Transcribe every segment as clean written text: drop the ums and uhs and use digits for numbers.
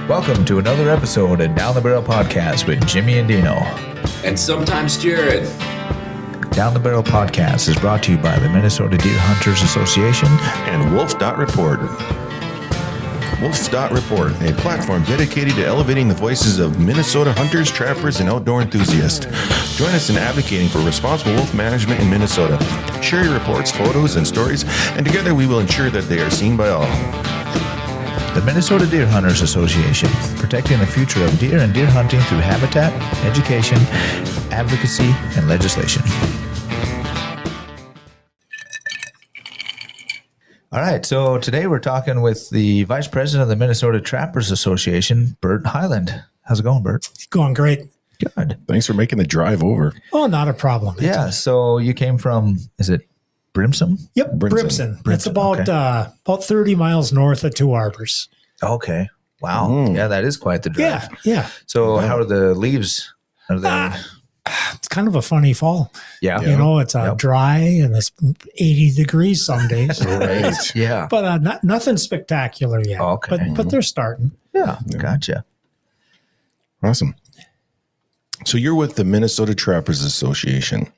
Welcome to another episode of Down the Barrel Podcast with Jimmy and Dino. And sometimes Jared. Down the Barrel Podcast is brought to you by the Minnesota Deer Hunters Association and Wolf.Report. Wolf.Report, a platform dedicated to elevating the voices of Minnesota hunters, trappers, and outdoor enthusiasts. Join us in advocating for responsible wolf management in Minnesota. Share your reports, photos, and stories, and together we will ensure that they are seen by all. The Minnesota Deer Hunters Association, protecting the future of deer and deer hunting through habitat, education, advocacy, and legislation. All right, so today we're talking with the Vice President of the Minnesota Trappers Association, Bert Highland. How's it going, Bert? It's going great. Good. Thanks for making the drive over. Oh, not a problem. Yeah, so you came from, is it Brimson? Yep, Brimson. It's about 30 miles north of Two Arbors. Okay. Wow. Yeah, that is quite the drive. Yeah. So how are the leaves? Are they... It's kind of a funny fall. Yeah. You know, it's dry and it's 80 degrees some days. Right. Yeah. But nothing spectacular yet. Okay. But they're starting. Yeah. Gotcha. Awesome. So you're with the Minnesota Trappers Association.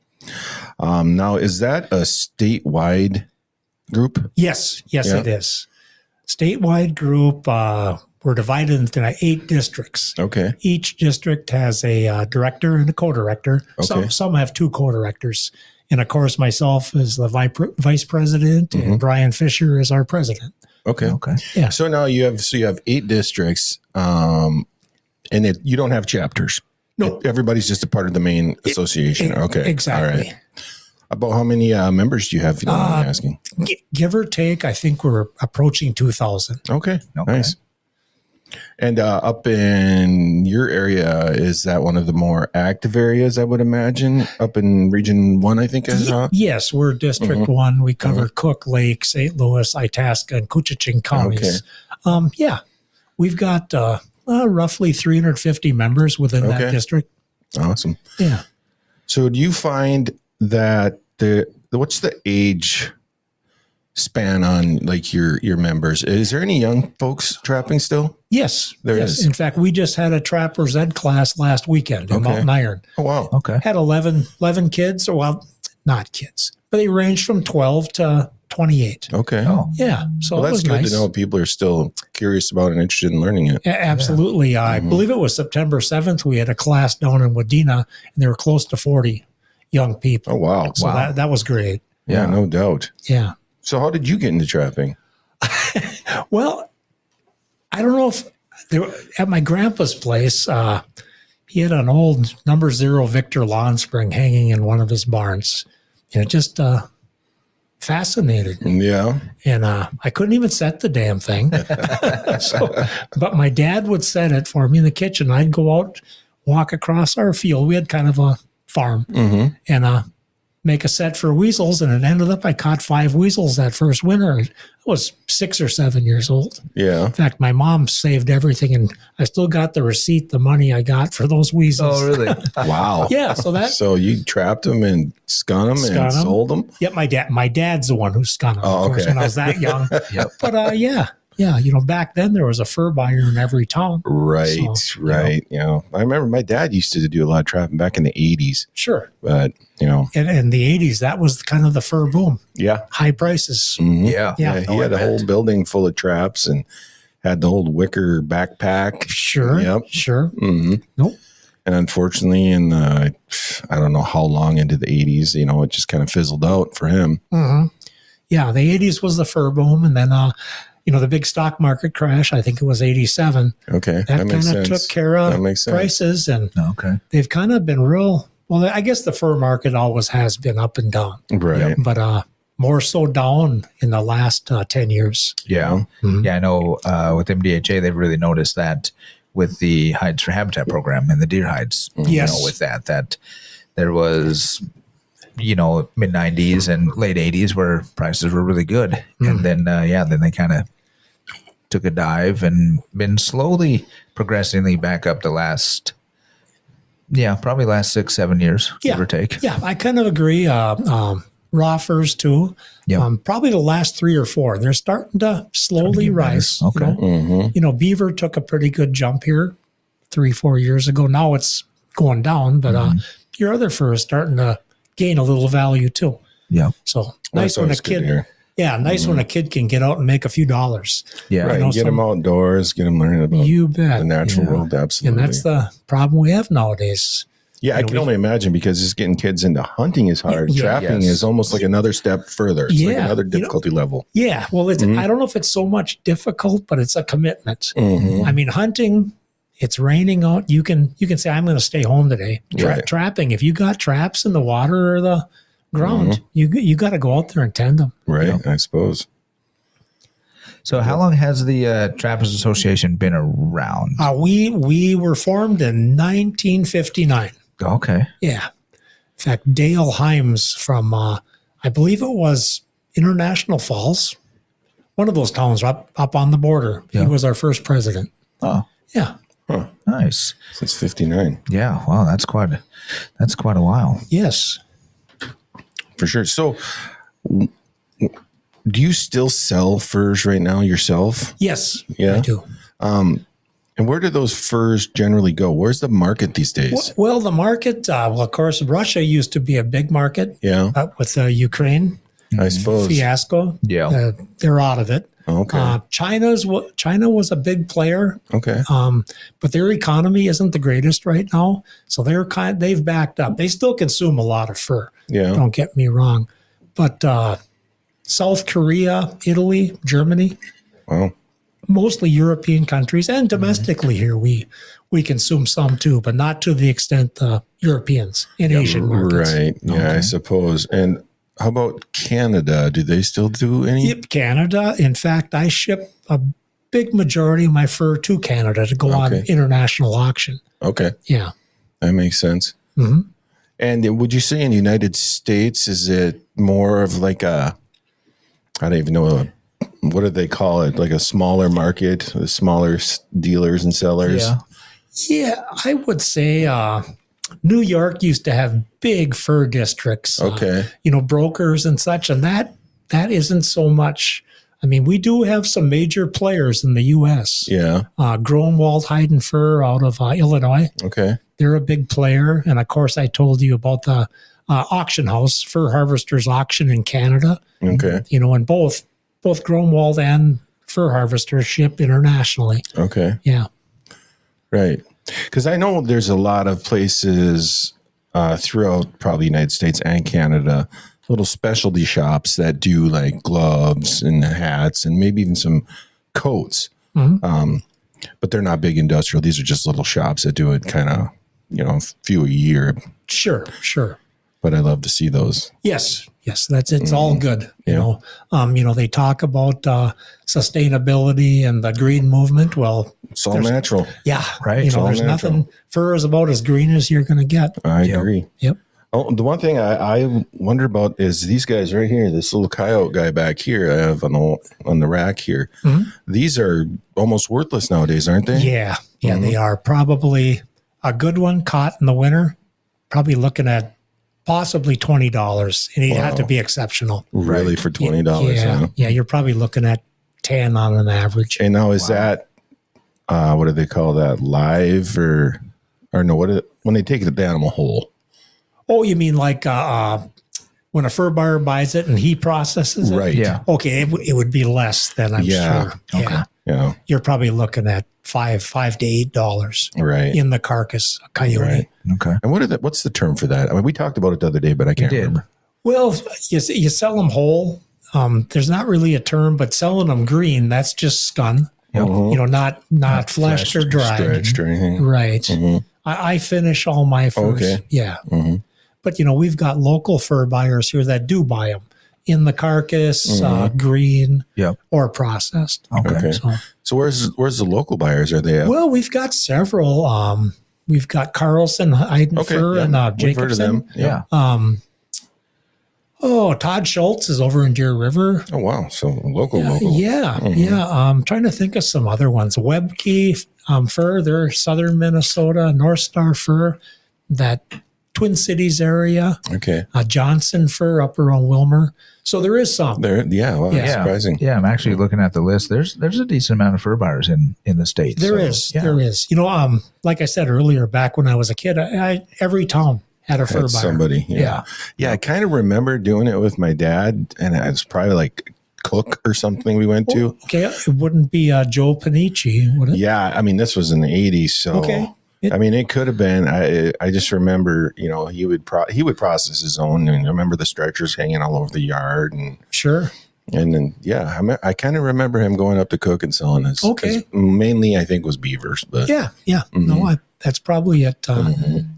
Now, is that a statewide group? Yes, Yeah. it is. Statewide group. We're divided into 8 districts. Okay. Each district has a director and a co-director. Okay. Some have 2 co-directors. And of course, myself is the vice president, and Brian Fisher is our president. Okay. Yeah. So now you have 8 districts, and you don't have chapters. No. Everybody's just a part of the main association. Okay. Exactly. All right. About how many members do you have, if you don't mind me asking? Give or take, I think we're approaching 2,000. Okay. Nice. And up in your area, is that one of the more active areas, I would imagine? Up in Region 1, I think, Yes, we're District 1. We cover Cook Lake, St. Louis, Itasca, and Koochiching counties. Okay. We've got roughly 350 members within that district. Awesome. Yeah. So do you find that what's the age span on like your members? Is there any young folks trapping still? Yes. There is. In fact, we just had a Trappers Ed class last weekend in Mountain Iron. Oh, wow. Okay. Had 11 kids, not kids, but they ranged from 12 to 28. Okay. Oh. Yeah. So Well, it was that's good nice. to know people are still curious about and interested in learning it. Absolutely. I believe it was September 7th. We had a class down in Wadena, and there were close to 40 young people. Oh, wow. So that was great. Yeah, no doubt. Yeah. So how did you get into trapping? Well, I don't know if at my grandpa's place, he had an old number 0 Victor lawn spring hanging in one of his barns. And it just fascinated me. Yeah. And I couldn't even set the damn thing. But my dad would set it for me in the kitchen. I'd go out, walk across our field. We had kind of a farm and make a set for weasels. And it ended up I caught 5 weasels that first winter. I was 6 or 7 years old. Yeah. In fact, my mom saved everything, and I still got the receipt, the money I got for those weasels. Oh, really? Wow. Yeah. So you trapped them and skun them and sold them? Yep. My dad's the one who skun them, of course, okay. when I was that young. Yep. But yeah. You know, back then there was a fur buyer in every town. Right. So, Right. You know, I remember my dad used to do a lot of trapping back in the 80s. Sure. But, you know. And in the 80s, that was kind of the fur boom. Yeah. High prices. Mhm. Yeah. Yeah. He had a whole building full of traps and had the old wicker backpack. Sure. Yep. Sure. Mm-hmm. Nope. And unfortunately, in I don't know how long into the 80s, you know, it just kind of fizzled out for him. Mm-hmm. Yeah. The 80s was the fur boom. And then, you know, the big stock market crash, I think it was 87. Okay. That makes kind of sense. took care of That makes sense. prices. And Okay. they've kind of been well, I guess the fur market always has been up and down. Right. But more so down in the last 10 years. Yeah. Mhm. Yeah, I know with MDHA, they've really noticed that with the Hides for Habitat program and the deer hides. Yes. You know, with that there was, you know, mid 90s and late 80s where prices were really good. And then, then they kind of took a dive and been slowly progressively back up the last, probably last 6-7 years, give or take. Yeah, I kind of agree. raw furs too. Yep. Probably the last 3 or 4. They're starting to slowly get better. rise. Okay. You know, beaver took a pretty good jump here 3-4 years ago. Now it's going down, but your other fur is starting to gain a little value too. Yeah. So nice when a kid. Yeah, nice when a kid can get out and make a few dollars. Yeah. Right. You know, Get them outdoors, get them learning about You bet. the natural world. Absolutely. And that's the problem we have nowadays. Yeah, I can only imagine because just getting kids into hunting is hard. Yeah. Trapping is almost like another step further. It's like another difficulty level. Yeah, well, it's I don't know if it's so much difficult, but it's a commitment. I mean, hunting, it's raining out. You can say, I'm going to stay home today. Trapping, if you got traps in the water or the ground, you got to go out there and tend them. Right, I suppose. So how long has the Trappers Association been around? We were formed in 1959. Okay. Yeah. In fact, Dale Himes from, I believe it was International Falls, one of those towns up on the border. Yeah. He was our first president. Oh, Yeah. nice. Since 59. Yeah. Wow. That's quite a while. Yes. For sure. So do you still sell furs right now yourself? Yes. Yeah? I do. And where do those furs generally go? Where's the market these days? Well, the market, of course, Russia used to be a big market. Yeah. With Ukraine I suppose. fiasco. Yeah. They're out of it. Okay. China was a big player, Okay. but their economy isn't the greatest right now. So they've backed up. They still consume a lot of fur. Yeah. Don't get me wrong. But South Korea, Italy, Germany, Wow. mostly European countries, and domestically here we consume some too, but not to the extent the Europeans in Asian markets. Right. Yeah, I suppose. And how about Canada? Do they still do any? Yep, Canada. In fact, I ship a big majority of my fur to Canada to go on international auction. Okay. Yeah. That makes sense. Mm-hmm. And would you say in the United States, is it more of like I don't even know, what do they call it? Like a smaller market, the smaller dealers and sellers? Yeah. Yeah, I would say New York used to have big fur districts. Okay. Brokers and such, and that isn't so much. I mean, we do have some major players in the U.S. Yeah. Gromwald Hide Fur out of Illinois. Okay. They're a big player. And of course, I told you about the auction house, Fur Harvesters Auction in Canada. Okay. And both Gromwald and Fur Harvesters ship internationally. Okay. Yeah. Right. Because I know there's a lot of places throughout probably the United States and Canada, little specialty shops that do like gloves and hats and maybe even some coats. But they're not big industrial. These are just little shops that do it kind of, a few a year. Sure. But I love to see those. Yes, it's all good. They talk about sustainability and the green movement. Well, It's all natural. yeah, Right. There's natural. nothing. Fur is about as green as you're going to get. I agree. Yep. Oh, the one thing I wonder about is these guys right here. This little coyote guy back here I have on the rack here. These are almost worthless nowadays, aren't they? Yeah, they are probably a good one caught in the winter. Probably looking at possibly $20, and he'd have to be exceptional. Really, for $20? Yeah, Huh? yeah, you're probably looking at 10 on an average. And now is that what do they call that? Live or no? When they take the animal whole? Oh, you mean like when a fur buyer buys it and he processes it? Right. Yeah. Okay, it would be less than I'm Yeah. sure. Okay. Yeah, Yeah. you're probably looking at $5 to $8 Right. in the carcass, a coyote. Right. Okay. And what's the term for that? I mean, we talked about it the other day, but I can't remember. Well, you sell them whole. There's not really a term, but selling them green, that's just scun. Not fleshed or dried. Stretched or anything. Right. I finish all my furs. Okay. Yeah. But, we've got local fur buyers here that do buy them in the carcass, green, Yep. or processed. Okay. So where's the local buyers? Are they? Well, we've got several. We've got Carlson, Hayden Fur, and We've heard of Jacobson. them. Yeah. Todd Schultz is over in Deer River. Oh wow! So local. Yeah. I'm trying to think of some other ones. Webkey Fur, they're southern Minnesota. North Star Fur, that Twin Cities area, Okay. Johnson fir up around Wilmer. So there is some. There. Yeah. Wow. Yeah. That's surprising. Yeah, I'm actually looking at the list. There's a decent amount of fur buyers in the States. There So, is. yeah. There is. Like I said earlier, back when I was a kid, every town had a fur Had buyer. somebody. Yeah. Yeah. I kind of remember doing it with my dad, and it was probably like Cook or something we went to. Okay, it wouldn't be Joe Panici, would it? Yeah. I mean, this was in the 80s. So, Okay. I mean, it could have been. I just remember, he would process his own, and I remember the stretchers hanging all over the yard, and Sure. then I kind of remember him going up to Cook and selling his. Okay. Mainly, I think was beavers, but Yeah. No, that's probably it.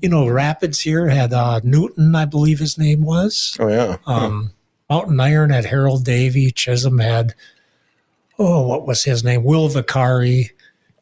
Rapids here had Newton, I believe his name was. oh yeah, Mountain Iron had Harold Davy. Chisholm had, what was his name? Will Vicari.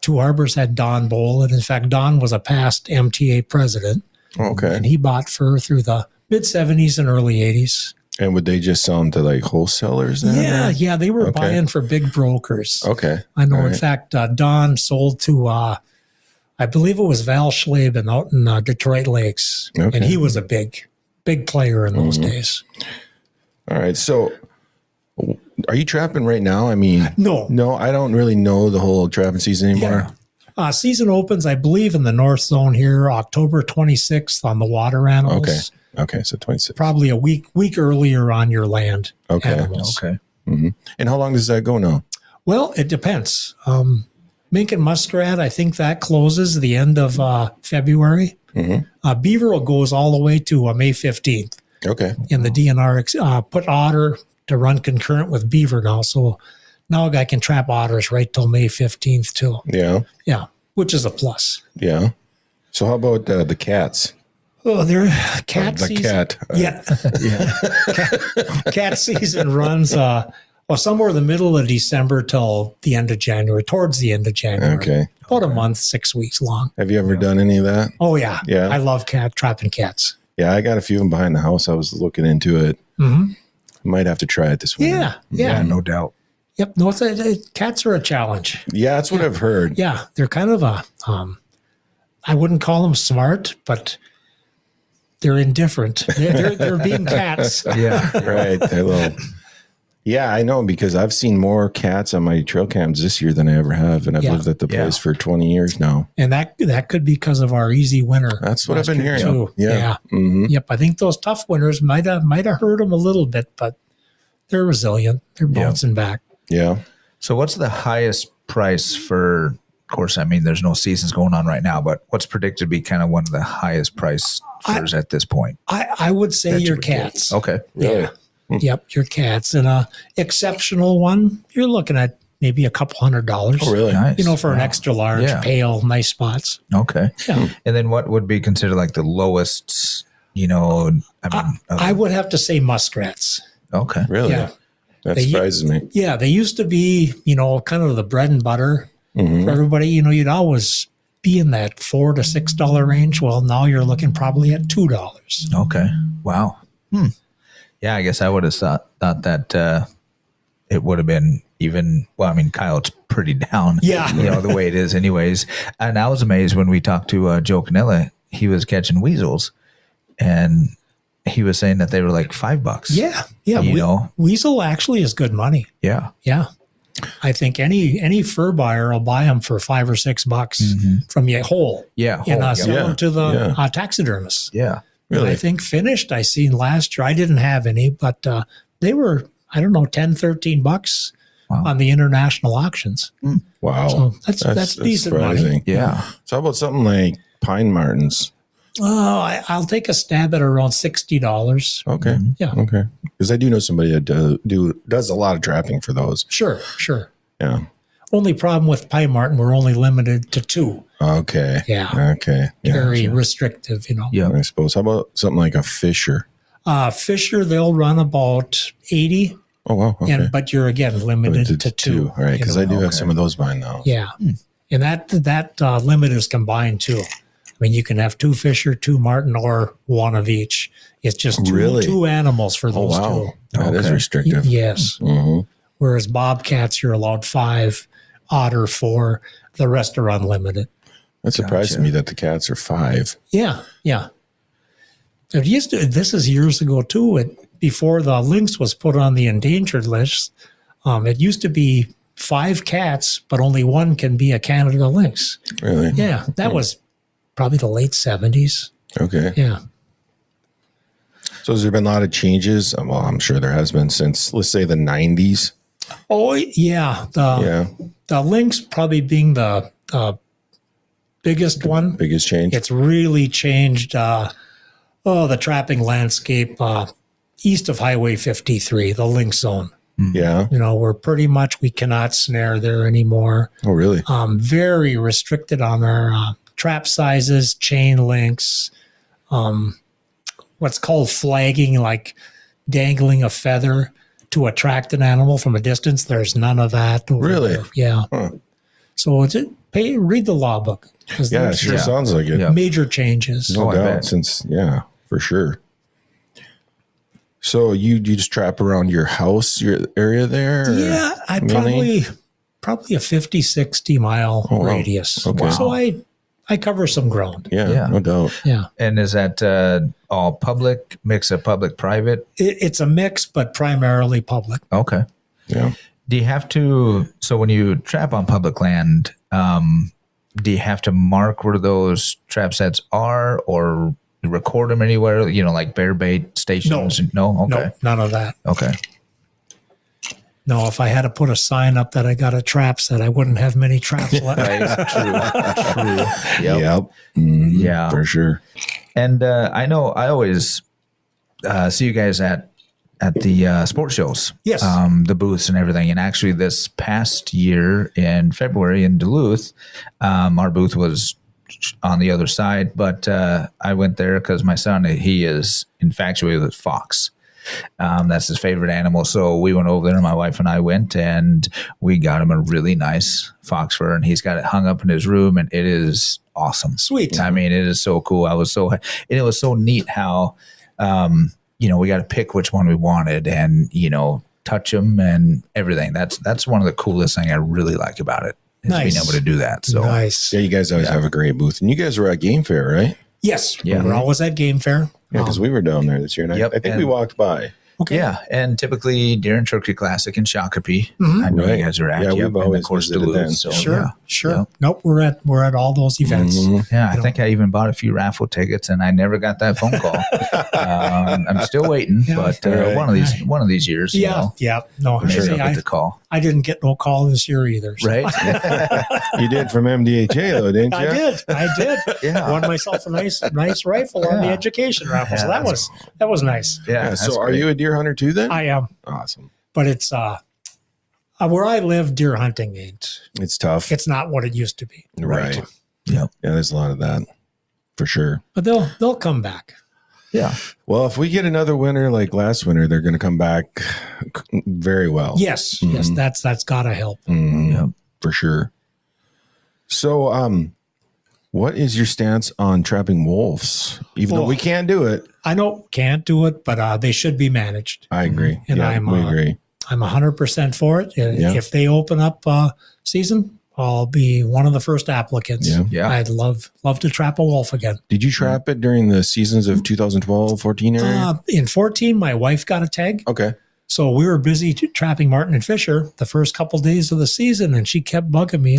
Two Harbors had Don Bolin. In fact, Don was a past MTA president, okay. and he bought fur through the mid 70s and early 80s. And would they just sell them to like wholesalers then? Yeah, they were Okay. buying for big brokers. Okay. I know. All In right. fact, Don sold to, I believe it was Val Schlaben out in Detroit Lakes, Okay. and he was a big player in those days. All right. So, are you trapping right now? I mean, No. I don't really know the whole trapping season anymore. Season opens, I believe, in the North Zone here, October 26th on the water animals. Okay. So 26. Probably a week earlier on your land Okay. animals. Okay. And how long does that go now? Well, it depends. Mink and muskrat, I think that closes the end of February. Beaver goes all the way to May 15th. Okay. In the DNR, put otter to run concurrent with beaver now. So now a guy can trap otters right till May 15th too. Yeah. Yeah, which is a plus. Yeah. So how about the cats? Oh, they're cat The season. cat. Cat season runs somewhere in the middle of December till the end of January, towards the end of January. Okay. About a month, 6 weeks long. Have you ever done any of that? Oh, yeah. Yeah. I love trapping cats. Yeah, I got a few of them behind the house. I was looking into it. Mm-hmm. Might have to try it this winter. Yeah. No doubt. Yep. No, cats are a challenge. Yeah, that's what I've heard. Yeah. They're kind of I wouldn't call them smart, but they're indifferent. They're being cats. Yeah. Right. They're little. Yeah, I know because I've seen more cats on my trail cams this year than I ever have, and I've Yeah. lived at the place for 20 years now. And that could be because of our easy winter. That's what I've been last year, hearing. too. Yeah. Mm-hmm. Yep. I think those tough winters might have hurt them a little bit, but they're resilient. They're bouncing back. Yeah. So what's the highest price for, of course, I mean, there's no seasons going on right now, but what's predicted to be kind of one of the highest price furs at this point? I would say That you your would get. cats. Okay. Yeah. Yep, your cats. And a exceptional one, you're looking at maybe a couple $100. Oh, really? Nice. For an extra large, Yeah. pale, nice spots. Okay. Yeah. And then what would be considered like the lowest, I would have to say muskrats. okay. Really? Yeah. That They- surprises me. Yeah, they used to be, kind of the bread and butter for everybody. You'd always be in that $4 to $6 range. Well, now you're looking probably at $2. Okay. Wow. Yeah, I guess I would have thought that it would have been even, Kyle, it's pretty down. Yeah. The way it is anyways. And I was amazed when we talked to Joe Canella, he was catching weasels and he was saying that they were like $5. Yeah. Weasel actually is good money. Yeah. Yeah. I think any fur buyer will buy them for $5 or $6 from you whole. Yeah. And whole, sell Yeah. them to the Yeah. taxidermists. yeah. Really? I think finished I seen last year. I didn't have any, but they were, I don't know, $10, $13 Wow. on the international auctions. Wow. So that's decent money. surprising. Yeah. So how about something like pine martens? Oh, I'll take a stab at around $60. Okay. Yeah. Okay. Because I do know somebody that does a lot of trapping for those. Sure. Yeah. Only problem with pine marten, we're only limited to 2. Okay. Yeah. Okay. Yeah. Very restrictive, Yeah. I suppose. How about something like a fisher? Fisher, they'll run about 80, Oh, wow. Okay. but you're again limited to 2. All right. Because I do have Okay. some of those mine now. Yeah. And that limit is combined too. I mean, you can have 2 fisher, 2 marten, or 1 of each. It's just Really? two animals for Oh, those wow. That is Okay. restrictive. Yes. Mm-hmm. Whereas bobcats, you're allowed 5, otter 4. The rest are unlimited. That surprises Gotcha. me that the cats are 5. Yeah. It used to. This is years ago too. Before the lynx was put on the endangered list, it used to be 5 cats, but only one can be a Canada lynx. Really? Yeah, that was probably the late 70s. Okay. Yeah. So has there been a lot of changes? Well, I'm sure there has been since, let's say, the 90s. Oh yeah, Yeah. the lynx probably being the biggest one. Biggest change. It's really changed. The trapping landscape east of Highway 53, the lynx zone. Yeah. We're pretty much, we cannot snare there anymore. Oh, really? Very restricted on our trap sizes, chain links, what's called flagging, like dangling a feather to attract an animal from a distance. There's none of that. Really? There. Yeah. Huh. So read the law book. Yeah, it sure sounds like it. Yeah. Major changes. No I doubt. bet. Since, yeah, for sure. So you just trap around your house, your area there? Or Yeah, I mainly? probably a 50, 60 mile Oh, wow. radius. Okay. So I cover some ground. Yeah, Yeah. no doubt. Yeah. And is that all public, mix of public, private? It's a mix, but primarily public. Okay. Yeah. Do you have to, so when you trap on public land, do you have to mark where those trap sets are or record them anywhere, like bear bait stations? No? Okay. No, none of that. Okay. No, if I had to put a sign up that I got a trap set, I wouldn't have many traps left. Right. True. Yep. Yep. Mhm, Yeah. for sure. And I know I always see you guys at the sports shows. Yes. The booths and everything. And actually this past year in February in Duluth, our booth was on the other side, but I went there because my son, he is infatuated with fox. That's his favorite animal. So we went over there, my wife and I went, and we got him a really nice fox fur, and he's got it hung up in his room, and it is awesome. Sweet. I mean, it is so cool. And it was so neat how, we got to pick which one we wanted and, touch them and everything. That's one of the coolest things I really like about it. Is Nice. being able to do that. So Nice. Yeah, you guys always have a great booth. And you guys were at Game Fair, right? Yes. Yeah. We're always at Game Fair. Yeah, because we were down there this year. And Yep, I think we and- walked by. Okay. yeah, and typically Deer and Turkey Classic in Shakopee. Mhm. I know Right. you guys are at. Yeah, Yep, we've and always of course visited Duluth. then. So, Sure. yeah. Sure. Yeah. Nope. We're at all those events. Mhm. Yeah, I think I even bought a few raffle tickets, and I never got that phone call. I'm still waiting, Yeah. but Right. one of these years, Yeah. Yeah. No, maybe see, I'll get the call. I didn't get no call this year either. so- Right? You did from MDHA, though, didn't you? I did. Yeah. Won myself a nice rifle on the Yeah. education raffle. Yeah, so that was nice. Yeah. Yeah, that's so are great. you a deer hunter too then? I am, Awesome. but it's where I live. Deer hunting ain't. It's tough. It's not what it used to be. right. Yep. Yeah, there's a lot of that for sure. But they'll come back. Yeah. Well, if we get another winter like last winter, they're going to come back very well. Yes. Yes. That's gotta help. Mhm, Yep. for sure. So, what is your stance on trapping wolves? Even though Oh. we can't do it, I know can't do it, but they should be managed. I agree. And yeah, I'm, we agree. I'm 100% for it. Yeah. If they open up season, I'll be one of the first applicants. Yeah. Yeah. I'd love to trap a wolf again. Did you trap it during the seasons of 2012, 14 area? In 14, my wife got a tag. Okay. So we were busy trapping marten and fisher the first couple days of the season, and she kept bugging me.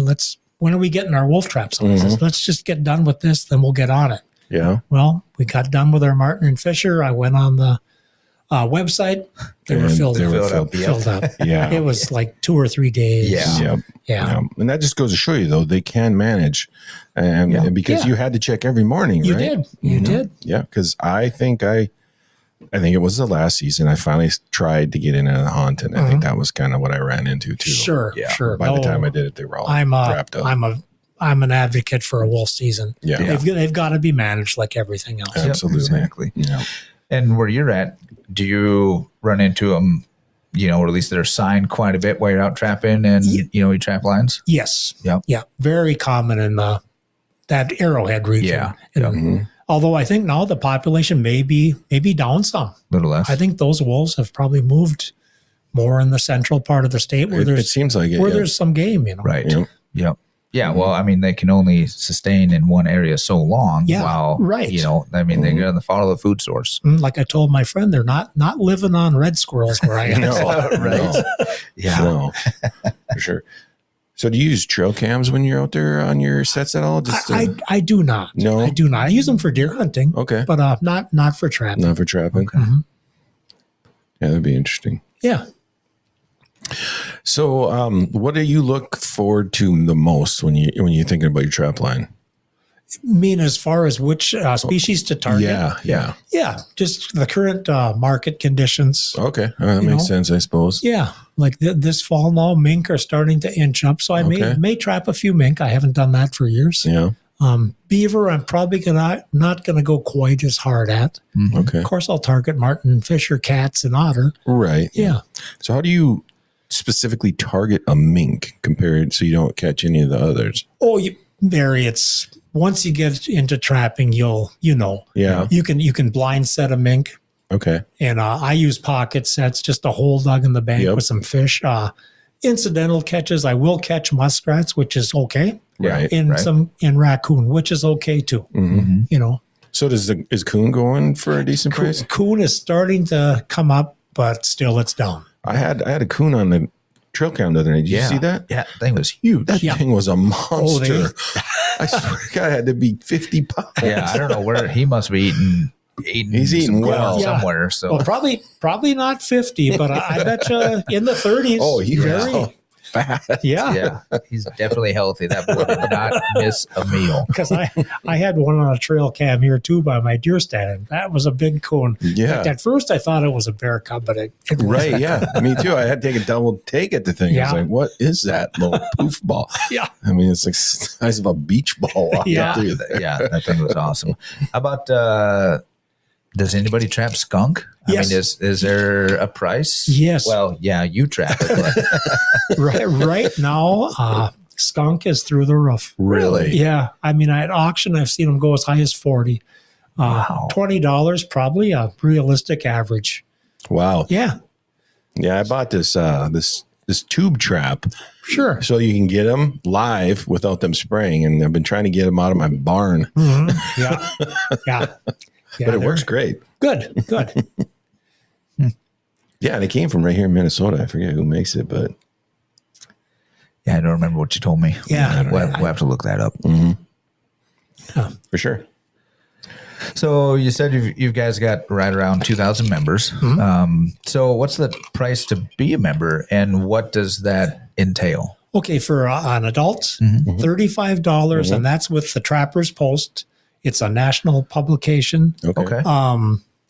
When are we getting our wolf traps on? I says, let's just get done with this, then we'll get on it. Yeah. Well, we got done with our marten and fisher. I went on the website. They were And filled they up. were Filled up, filled Filled up. Yeah. It was like 2 or 3 days. Yeah. Yep. Yeah. Yeah. And that just goes to show you, though, they can manage. And Yeah. because Yeah. you had to check every morning, You right? did. You did. Yeah. Because I think it was the last season. I finally tried to get in a hunt, and I think that was kind of what I ran into too. Sure. Yeah. Sure. By the No, time I did it, they were all I'm wrapped up. I'm an advocate for a wolf season. Yeah. They've got to be managed like everything else. Yep, Absolutely. exactly. Yeah. And where you're at, do you run into them, or at least they're signed quite a bit while you're out trapping and, you trap lines? Yes. Yep. Yeah. Very common in that Arrowhead region. Yeah. And although I think now the population may be down some. A little less. I think those wolves have probably moved more in the central part of the state where It there's seems like it. where yeah. there's some game, Right. Yep. Yep. Yeah, well, I mean, they can only sustain in one area so long. Yeah, while, right. You know, I mean, they're going to follow the food source. Like I told my friend, they're not living on red squirrels where I am. No, Right. no, Yeah. no, for sure. So do you use trail cams when you're out there on your sets at all? Just I do not. No? I do not. I use them for deer hunting. Okay. But not for trapping. Not for trapping. Okay. Yeah, that'd be interesting. Yeah. So, what do you look forward to the most when you're thinking about your trap line? I mean, as far as which species to target? Yeah. Yeah, just the current market conditions. Okay, that You makes know? sense, I suppose. Yeah, like this fall now, mink are starting to inch up, so I Okay. may trap a few mink. I haven't done that for years. Yeah. Beaver, I'm probably not gonna go quite as hard at. Okay. Of course, I'll target marten, fisher, cats, and otter. Right. Yeah. So, how do you specifically target a mink compared so you don't catch any of the others? Oh, Barry, it's once you get into trapping, you know Yeah. you can blind set a mink. Okay. And I use pocket sets, just a hole dug in the bank Yep. with some fish. Incidental catches, I will catch muskrats, which is okay. Right. In right. in raccoon, which is okay too. Mhm. You know, So is coon going for a decent price? coon is starting to come up, but still it's down. I had a coon on the trail cam the other night. Did you see that? Yeah, that thing was huge. That Yeah. thing was a monster. they- I swear to God, it had to be 50 pounds. Yeah, I don't know where he must be eating. He's eating some corn well. Yeah. somewhere. So Well, probably not 50, but I bet you in the 30s. Oh, he very. was fat. yeah, he's definitely healthy. That boy did not miss a meal. Because I had one on a trail cam here too by my deer stand, and that was a big coon. Yeah. At first, I thought it was a bear cub, but it wasn't. Right, yeah. Me too. I had to take a double take at the thing. I was Yeah. like, what is that little poof ball? Yeah. I mean, it's like the size of a beach ball. walking Yeah. through there. Yeah, that thing was awesome. How about does anybody trap skunk? Yes. I mean, is there a price? Yes. Well, yeah, you trap it. But right now, skunk is through the roof. Really? Yeah, I mean, at auction, I've seen them go as high as 40. Wow. $20 probably a realistic average. Wow. Yeah, Yeah, I bought this this tube trap sure. so you can get them live without them spraying, and I've been trying to get them out of my barn, Mhm. Yeah, yeah. Yeah, but it they're works great. Good. Yeah, and it came from right here in Minnesota. I forget who makes it, but yeah, I don't remember what you told me. Yeah. we'll have to look that up. for sure. So you said you guys got right around 2,000 members. So what's the price to be a member, and what does that entail? Okay, for an adult, $35, dollars and that's with the Trapper's Post. It's a national publication. Okay.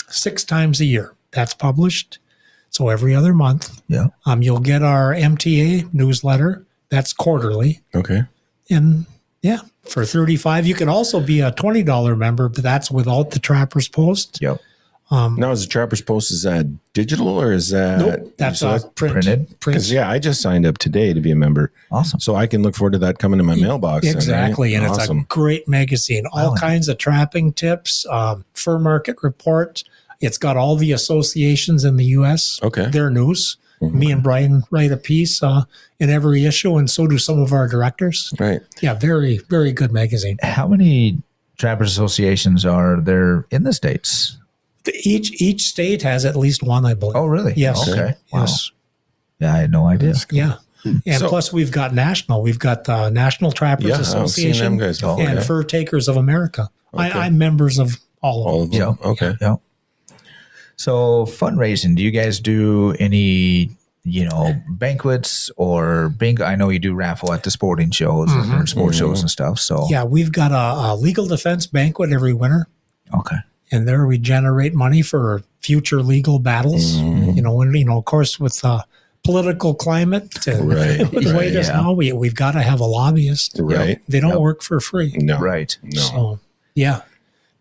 6 times a year. That's published. So every other month. Yeah. You'll get our MTA newsletter. That's quarterly. Okay. And yeah, for $35, you can also be a $20 member, but that's without the Trapper's Post. Yep. Now, is the Trapper's Post, is that digital or is that? Nope, that's printed? Because yeah, I just signed up today to be a member, Awesome. so I can look forward to that coming in my mailbox. then, right? Exactly. And Awesome. it's a great magazine. All Wow. kinds of trapping tips, fur market report. It's got all the associations in the U.S. Okay. Their news. Me and Brian write a piece in every issue, and so do some of our directors. Right. Yeah, very, very good magazine. How many trappers associations are there in the States? Each state has at least one, I believe. Oh, really? Yes. Okay. Wow. Yes. Yeah, I had no idea. Yeah. And So- plus, we've got national. We've got the National Trappers Yeah, I've seen Association them guys before, and yeah. Fur Takers of America. Okay. I'm members of all of All them. of them. Yeah. Okay. Yeah. So fundraising, do you guys do any, banquets or bingo? I know you do raffle at the sporting shows or sports shows and stuff. So, Yeah, we've got a legal defense banquet every winter, okay. and there we generate money for future legal battles. Of course, with political climate and Right, the way it is yeah. now, we've got to have a lobbyist. Right. They don't Yep. work for free. No. Right. No. So, yeah.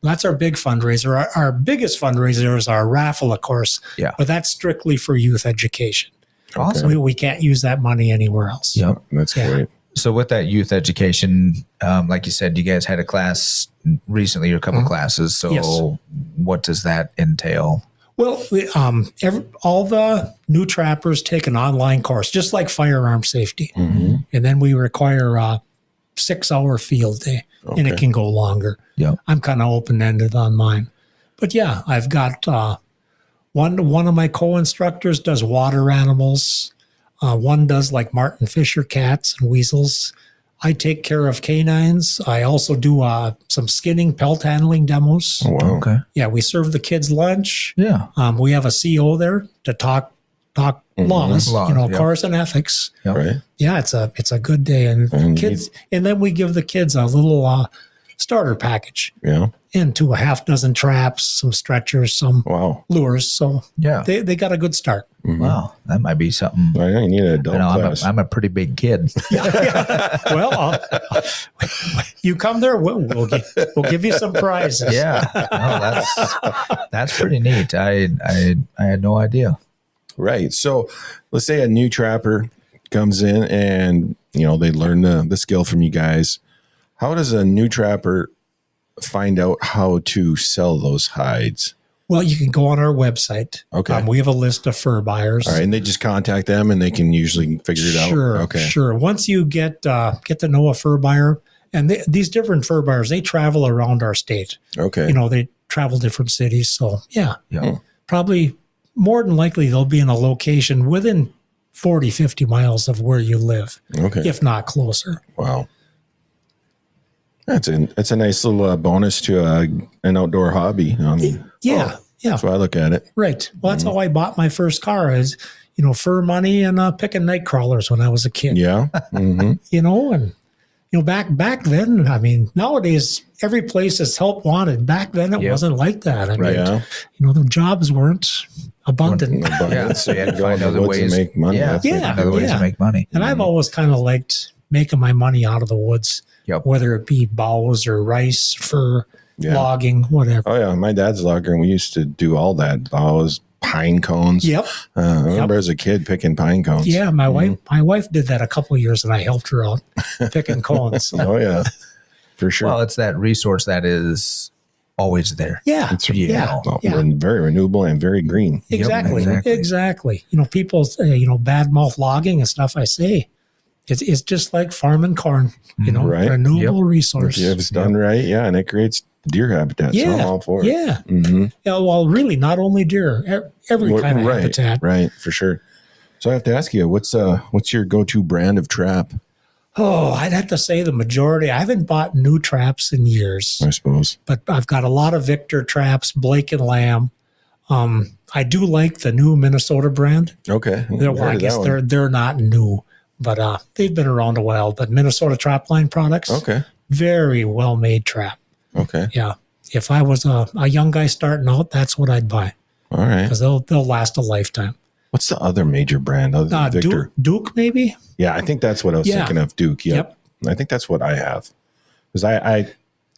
That's our big fundraiser. Our biggest fundraiser is our raffle, of course. Yeah. But that's strictly for youth education. Awesome. We can't use that money anywhere else. Yep. That's Yeah. great. So with that youth education, like you said, you guys had a class recently or a couple classes. So Yes. what does that entail? Well, all the new trappers take an online course, just like firearm safety. And then we require 6-hour field day, and it Okay. can go longer. Yeah. I'm kind of open-ended on mine. But yeah, I've got one of my co-instructors does water animals. One does like Martin Fisher cats and weasels. I take care of canines. I also do some skinning, pelt handling demos. Oh, wow. Okay. Yeah, we serve the kids lunch. Yeah. We have a CO there to talk laws, Laws, of yeah. course, and ethics. Yeah. Right. Yeah, it's a good day, and kids, and then we give the kids a little starter package Yeah. into a half dozen traps, some stretchers, some Wow. lures. So Yeah. they got a good start. Wow. That might be something. I know you need an adult You know, class. I'm a pretty big kid. Well, you come there, we'll give you some prizes. Yeah. No, that's pretty neat. I had no idea. Right. So let's say a new trapper comes in and, they learn the skill from you guys. How does a new trapper find out how to sell those hides? Well, you can go on our website. Okay. We have a list of fur buyers. All right. And they just contact them and they can usually figure it out. Sure, Okay. sure. Once you get to know a fur buyer, and these different fur buyers, they travel around our state. Okay. They travel different cities. So yeah, Yeah. probably more than likely they'll be in a location within 40, 50 miles of where you live, Okay. if not closer. Wow. That's a nice little bonus to an outdoor hobby. Yeah, yeah, That's why I look at it. right. Well, that's how I bought my first car is, fur money and picking night crawlers when I was a kid. Yeah. hmm And back then, I mean, nowadays every place is help wanted. Back then it Yep. wasn't like that. I mean, Yeah. the jobs weren't abundant. Yeah. So you had to Go in find the other woods and ways. make money. Yeah. That's it. Yeah. Other ways to make money. And I've always kind of liked making my money out of the woods, Yep. whether it be boughs or rice, fur, Yeah. logging, whatever. Oh yeah, my dad's logger, and we used to do all that. Always pine cones. Yep. I remember as a kid picking pine cones. Yeah, my wife did that a couple of years, and I helped her out picking cones. Oh yeah, for sure. Well, it's that resource that is always there. Yeah, yeah, Well, yeah. very renewable and very green. Exactly, exactly. exactly. People, badmouth logging and stuff. I say, it's just like farming corn. Right. Renewable resource. If it's done right, yeah, and it creates deer habitat. So I'm Yeah, all for it. yeah. Mm-hmm. Yeah, well, really, not only deer, every kind of right, habitat. right, for sure. So I have to ask you, what's your go-to brand of trap? Oh, I'd have to say the majority. I haven't bought new traps in years, I suppose. but I've got a lot of Victor traps, Blake and Lamb. I do like the new Minnesota brand. Okay. I guess they're not new, but they've been around a while. But Minnesota Trapline products, Okay. very well made trap. Okay. Yeah, if I was a young guy starting out, that's what I'd buy All right. because they'll last a lifetime. What's the other major brand other than Victor? Duke maybe. Yeah, I think that's what I was Yeah. thinking of. Duke. Yep. I think that's what I have. Because I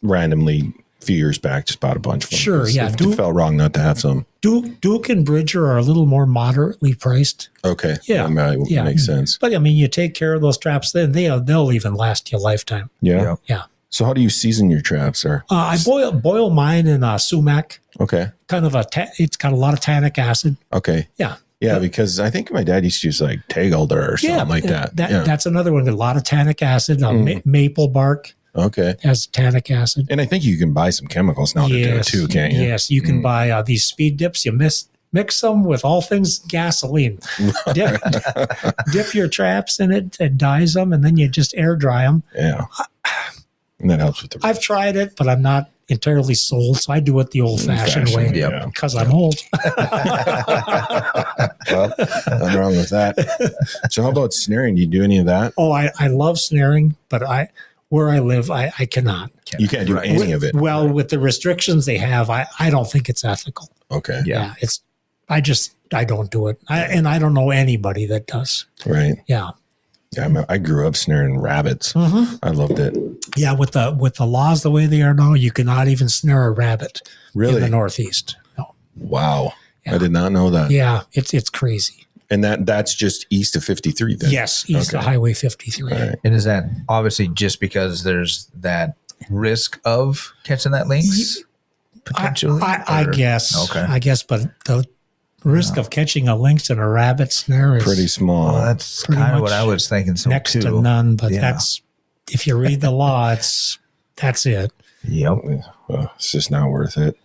randomly, a few years back, just bought a bunch of them. Sure, yeah, It Duke- felt wrong not to have some. Duke and Bridger are a little more moderately priced. Okay. Yeah, That yeah. makes sense. But I mean, you take care of those traps, then they'll even last you a lifetime. Yeah. Yep. Yeah. So how do you season your traps, sir? I boil mine in sumac. Okay. Kind of it's got a lot of tannic acid. Okay. Yeah. Yeah, because I think my dad used to use like Tag Alder or something like that. Yeah. That's another one. A lot of tannic acid. Maple bark Okay. has tannic acid. And I think you can buy some chemicals now to do it too, can't you? Yes, you can buy these speed dips. You mix them with all things gasoline. Dip your traps in it, it dyes them, and then you just air dry them. Yeah. And that helps with the. I've tried it, but I'm not entirely sold, so I do it the old-fashioned way Old-fashioned, yeah. because I'm old. Well, nothing wrong with that. So how about snaring? Do you do any of that? Oh, I love snaring, but where I live, I cannot. You can't do any of it. Well, with the restrictions they have, I don't think it's ethical. Okay. Yeah, I don't do it. I don't know anybody that does. Right. Yeah. Yeah. I grew up snaring rabbits. Mm-hmm. I loved it. Yeah, with the laws the way they are now, you cannot even snare a rabbit in Really? the Northeast. No. Wow. Yeah. I did not know that. Yeah, it's crazy. And that's just east of 53 then? Yes, east of Okay. Highway 53. All right. And is that obviously just because there's that risk of catching that lynx potentially? I Or- guess. Okay. I guess, but the risk of catching a lynx in a rabbit snare is Pretty small. Well, that's Pretty kind of much what I was thinking. So next too. to none. But Yeah. if you read the law, that's it. Yep. Well, it's just not worth it.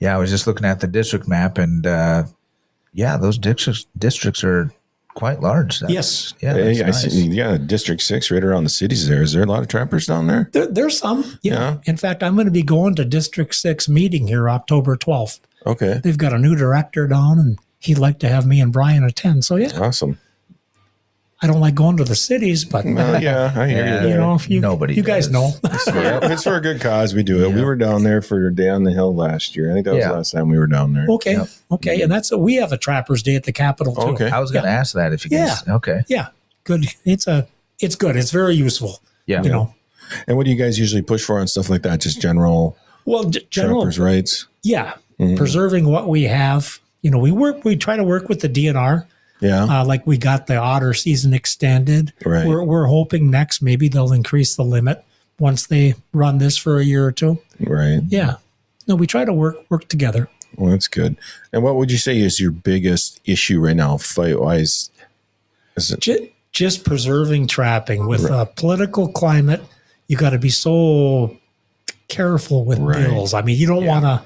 Yeah, I was just looking at the district map, and those districts are quite large. Yes. Yeah, Hey, that's I nice. see, District 6 right around the cities there. Is there a lot of trappers down there? There's some. Yeah. Yeah. In fact, I'm going to be going to District 6 meeting here October 12th. Okay. They've got a new director down, and he'd like to have me and Brian attend. So, yeah, Awesome. I don't like going to the cities, but, Well, yeah, I hear Yeah. you you there. know, if Nobody you guys does. know. If it's for a good cause, we do it. We were down there for a day on the hill last year. I think that was Yeah. the last time we were down there. Okay. Yep. Okay. And we have a Trappers Day at the Capitol, too. Okay. I was going to ask that if you guys. Okay. Yeah. Good. It's good. It's very useful. Yeah. You know, And what do you guys usually push for on stuff like that? Just general well, general, trappers' rights? yeah, preserving what we have. You know, we try to work with the DNR. Yeah. Like we got the otter season extended. Right. We're hoping next maybe they'll increase the limit once they run this for a year or two. Right. Yeah. No, we try to work together. Well, that's good. And what would you say is your biggest issue right now, fight-wise? Is it Just preserving trapping with a political climate. You got to be so careful with Right. bills. I mean, you don't want to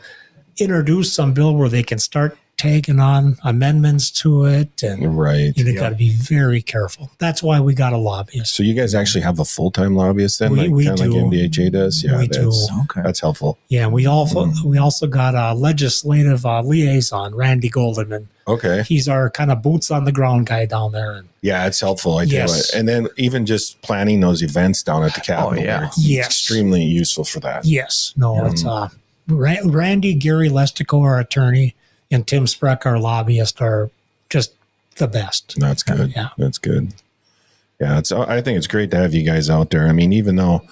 introduce some bill where they can start taking on amendments to it, and right? you got to be very careful. That's why we got a lobbyist. So you guys actually have a full-time lobbyist then, We kind of like do. MDHA does? Yeah, We do. Okay. That's helpful. Yeah, we also got a legislative liaison, Randy Golden, Okay. and he's our kind of boots on the ground guy down there. And Yeah, it's helpful. I tell you Yes. what. And then even just planning those events down at the Capitol. yeah. there, it's Yes. extremely useful for that. yes, no, it's Randy, Gary Lestico, our attorney, and Tim Spreck, our lobbyist, are just the best. That's good. Yeah. That's good. Yeah, I think it's great to have you guys out there. I mean, even though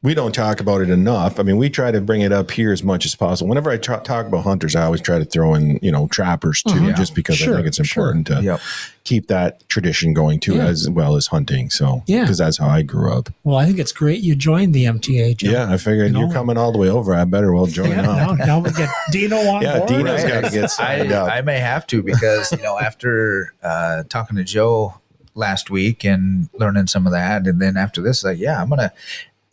we don't talk about it enough. I mean, we try to bring it up here as much as possible. Whenever I talk about hunters, I always try to throw in, trappers too, just because Sure, I think it's important to Yep. keep that tradition going too, as well as hunting. So, Yeah. because that's how I grew up. Well, I think it's great you joined the MTA, Joe. Yeah, I figured You you're know? coming all the way over. I better well join Yeah, up. now we get Dino on Yeah, board. Dino's got to get signed up. I may have to because after talking to Joe last week and learning some of that, and then after this, like, yeah, I'm gonna,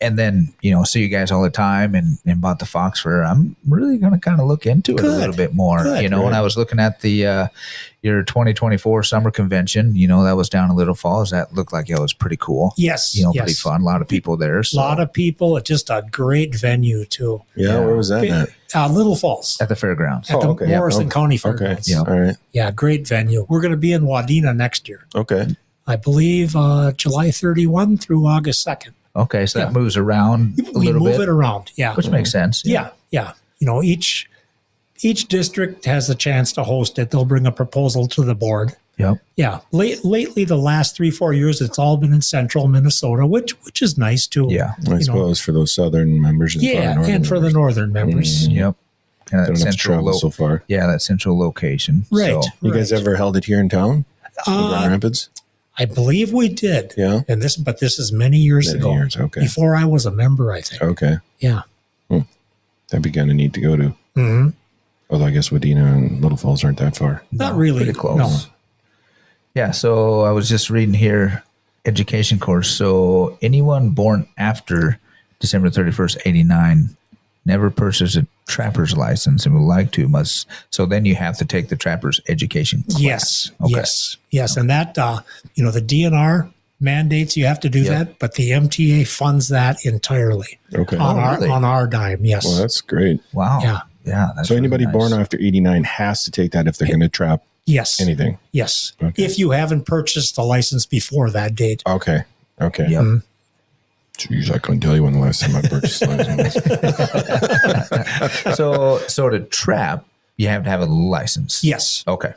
and then see you guys all the time and bought the fox fur. I'm really gonna kind of look into it a Good. little bit more. Good. When I was looking at the your 2024 summer convention, that was down in Little Falls. That looked like it was pretty cool. Yes, Pretty fun. A lot of people there. A So. lot of people. It's just a great venue too. Yeah, where was that at? Little Falls At the fairgrounds. at the okay. Morrison County Okay. Fairgrounds. Yeah. All right. Yeah, great venue. We're going to be in Wadena next year. Okay. I believe July 31 through August 2nd. Okay, so that Yeah. moves around a We little move bit, it around. Yeah. which makes sense. Yeah. Each district has a chance to host it. They'll bring a proposal to the board. Yep. Yeah. Lately, the last 3-4 years, it's all been in central Minnesota, which is nice too. Yeah. I suppose for those southern members. Yeah, and for the northern members. Yep. Kind of Don't have to travel so far. Yeah, that central location. Right. So, You guys ever held it here in town? In Grand Uh, Rapids? I believe we did. Yeah. And this is many years Many ago. years, okay. Before I was a member, I think. Okay. Yeah. That'd be kind of neat to go to. hmm Although I guess Wadena and Little Falls aren't that far. Not really. pretty close. No. Yeah, so I was just reading here, education course. So anyone born after December 31st, 89, never purchased a trapper's license and would like to must. So then you have to take the trapper's education class. Yes. Okay. Yes. And that, the DNR mandates you have to do that, but the MTA funds that entirely Okay. on our dime. Yes. Well, that's great. Wow. Yeah. Yeah. That's So anybody really nice. born after 89 has to take that if they're going to trap Yes. anything. Yes. Okay. If you haven't purchased the license before that date. Okay. Okay. Yep. Jeez, I couldn't tell you when the last time I purchased a license was. So to trap, you have to have a license. Yes. Okay.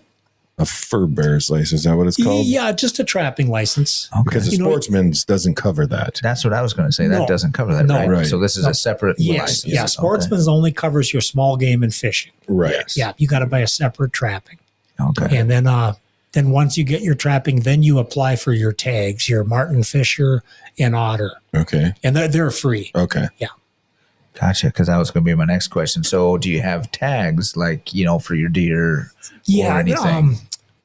A fur bearer's license, is that what it's called? Yeah, just a trapping license. Okay. Because the You know, sportsman's doesn't cover that. That's what I was going to say. That No. doesn't cover that, No. right? Right. So this is a separate Yes. license. Yeah. Sportsman's only covers your small game and fishing. Right. Yeah. You got to buy a separate trapping. Okay. And then once you get your trapping, then you apply for your tags, your Martin Fisher and Otter. Okay. And they're free. Okay. Gotcha. Because that was going to be my next question. So do you have tags like, for your deer or anything?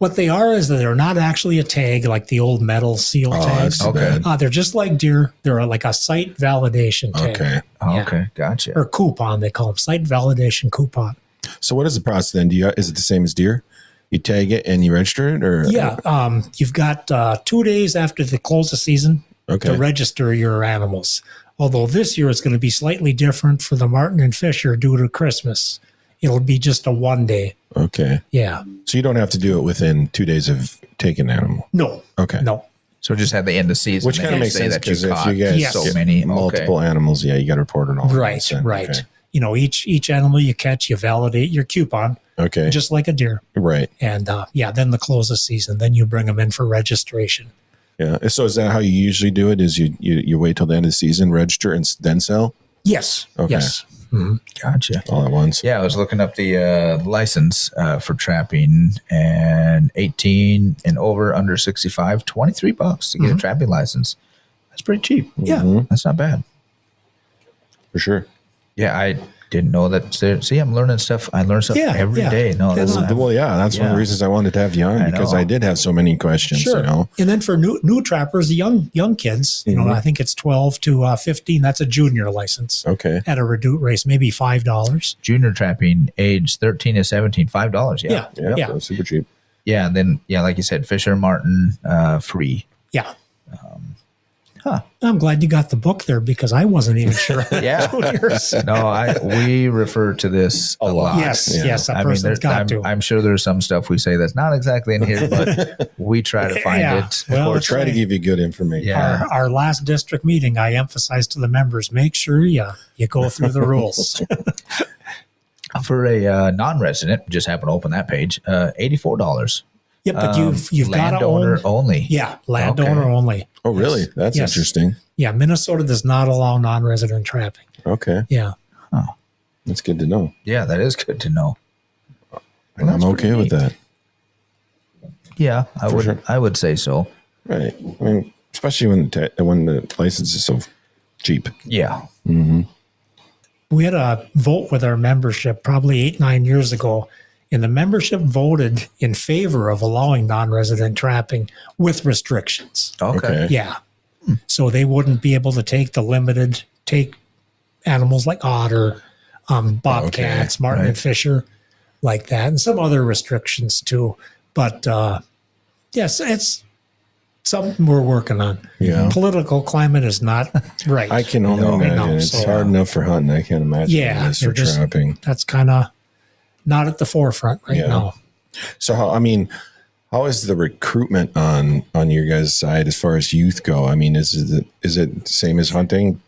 What they are is that they're not actually a tag like the old metal seal tags. That's too bad. They're just like deer. They're like a site validation tag. Okay. Oh, Yeah. okay, gotcha. Or coupon, they call them, site validation coupon. So what is the process then? Is it the same as deer? You tag it and you register it, or Yeah, you've got 2 days after the close of season Okay. to register your animals. Although this year it's going to be slightly different for the Martin and Fisher due to Christmas. It'll be just a 1 day. Okay. Yeah. So you don't have to do it within 2 days of taking an animal. No. Okay. No. So just at the end of season, Which they kind of can makes say sense that because you if caught you guys Yes. so get many multiple animals, yeah, you got to report it all. at Right. once then. Right. You know, each animal you catch, you validate your coupon, Okay. just like a deer. Right. And then the close of season, then you bring them in for registration. Yeah. So is that how you usually do it? Is you wait till the end of the season, register, and then sell Yes. Okay. Yes. Mhm. Gotcha. all at once? Yeah, I was looking up the license for trapping, and 18 and over, under 65, $23 to get a trapping license. That's pretty cheap. Yeah. That's not bad. For sure. Yeah, I didn't know that. See, I'm learning stuff. I learn stuff Yeah, every yeah. day. No, that's And, Well, yeah, that's one of the Yeah. reasons I wanted to have you on I because know. I did have so many questions. Sure. You know. And then for new trappers, the young kids, you know, I think it's 12 to 15. That's a junior license Okay. at a reduced race, maybe $5. junior trapping, age 13 to 17, $5. Yeah. Yeah. Yeah. That's super cheap. Yeah, and then like you said, Fisher Martin, free. Yeah. I'm glad you got the book there because I wasn't even sure. Yeah. Juniors. No, we refer to this a lot. Yes. Yeah. Yes. A I mean, person's got to. I'm sure there's some stuff we say that's not exactly in here, but we try to find Yeah. it. Well, Or that's try to right. give you good information. Yeah. Our last district meeting, I emphasized to the members, make sure you go through the rules. For a non-resident, just happen to open that page, $84. Yeah, but you've got to landowner own. only. Yeah, landowner Okay. only. Oh, really? That's Yes. interesting. Yeah, Minnesota does not allow non-resident trapping. Okay. Yeah. That's good to know. Yeah, that is good to know. And I'm okay with that. Yeah, sure. I would say so. Right. I mean, especially when the license is so cheap. Yeah. We had a vote with our membership probably 8-9 years ago, and the membership voted in favor of allowing non-resident trapping with restrictions. Okay. Yeah. So they wouldn't be able to take animals like otter, bobcats, Martin and Fisher, like that, and some other restrictions too. But yes, it's something we're working on. Yeah. Political climate is not right. I can only right imagine. now, It's so hard enough for hunting. I can't imagine Yeah, it is for they're just- trapping. that's kind of not at the forefront right Yeah. now. So how is the recruitment on your guys' side as far as youth go? I mean, is it same as hunting?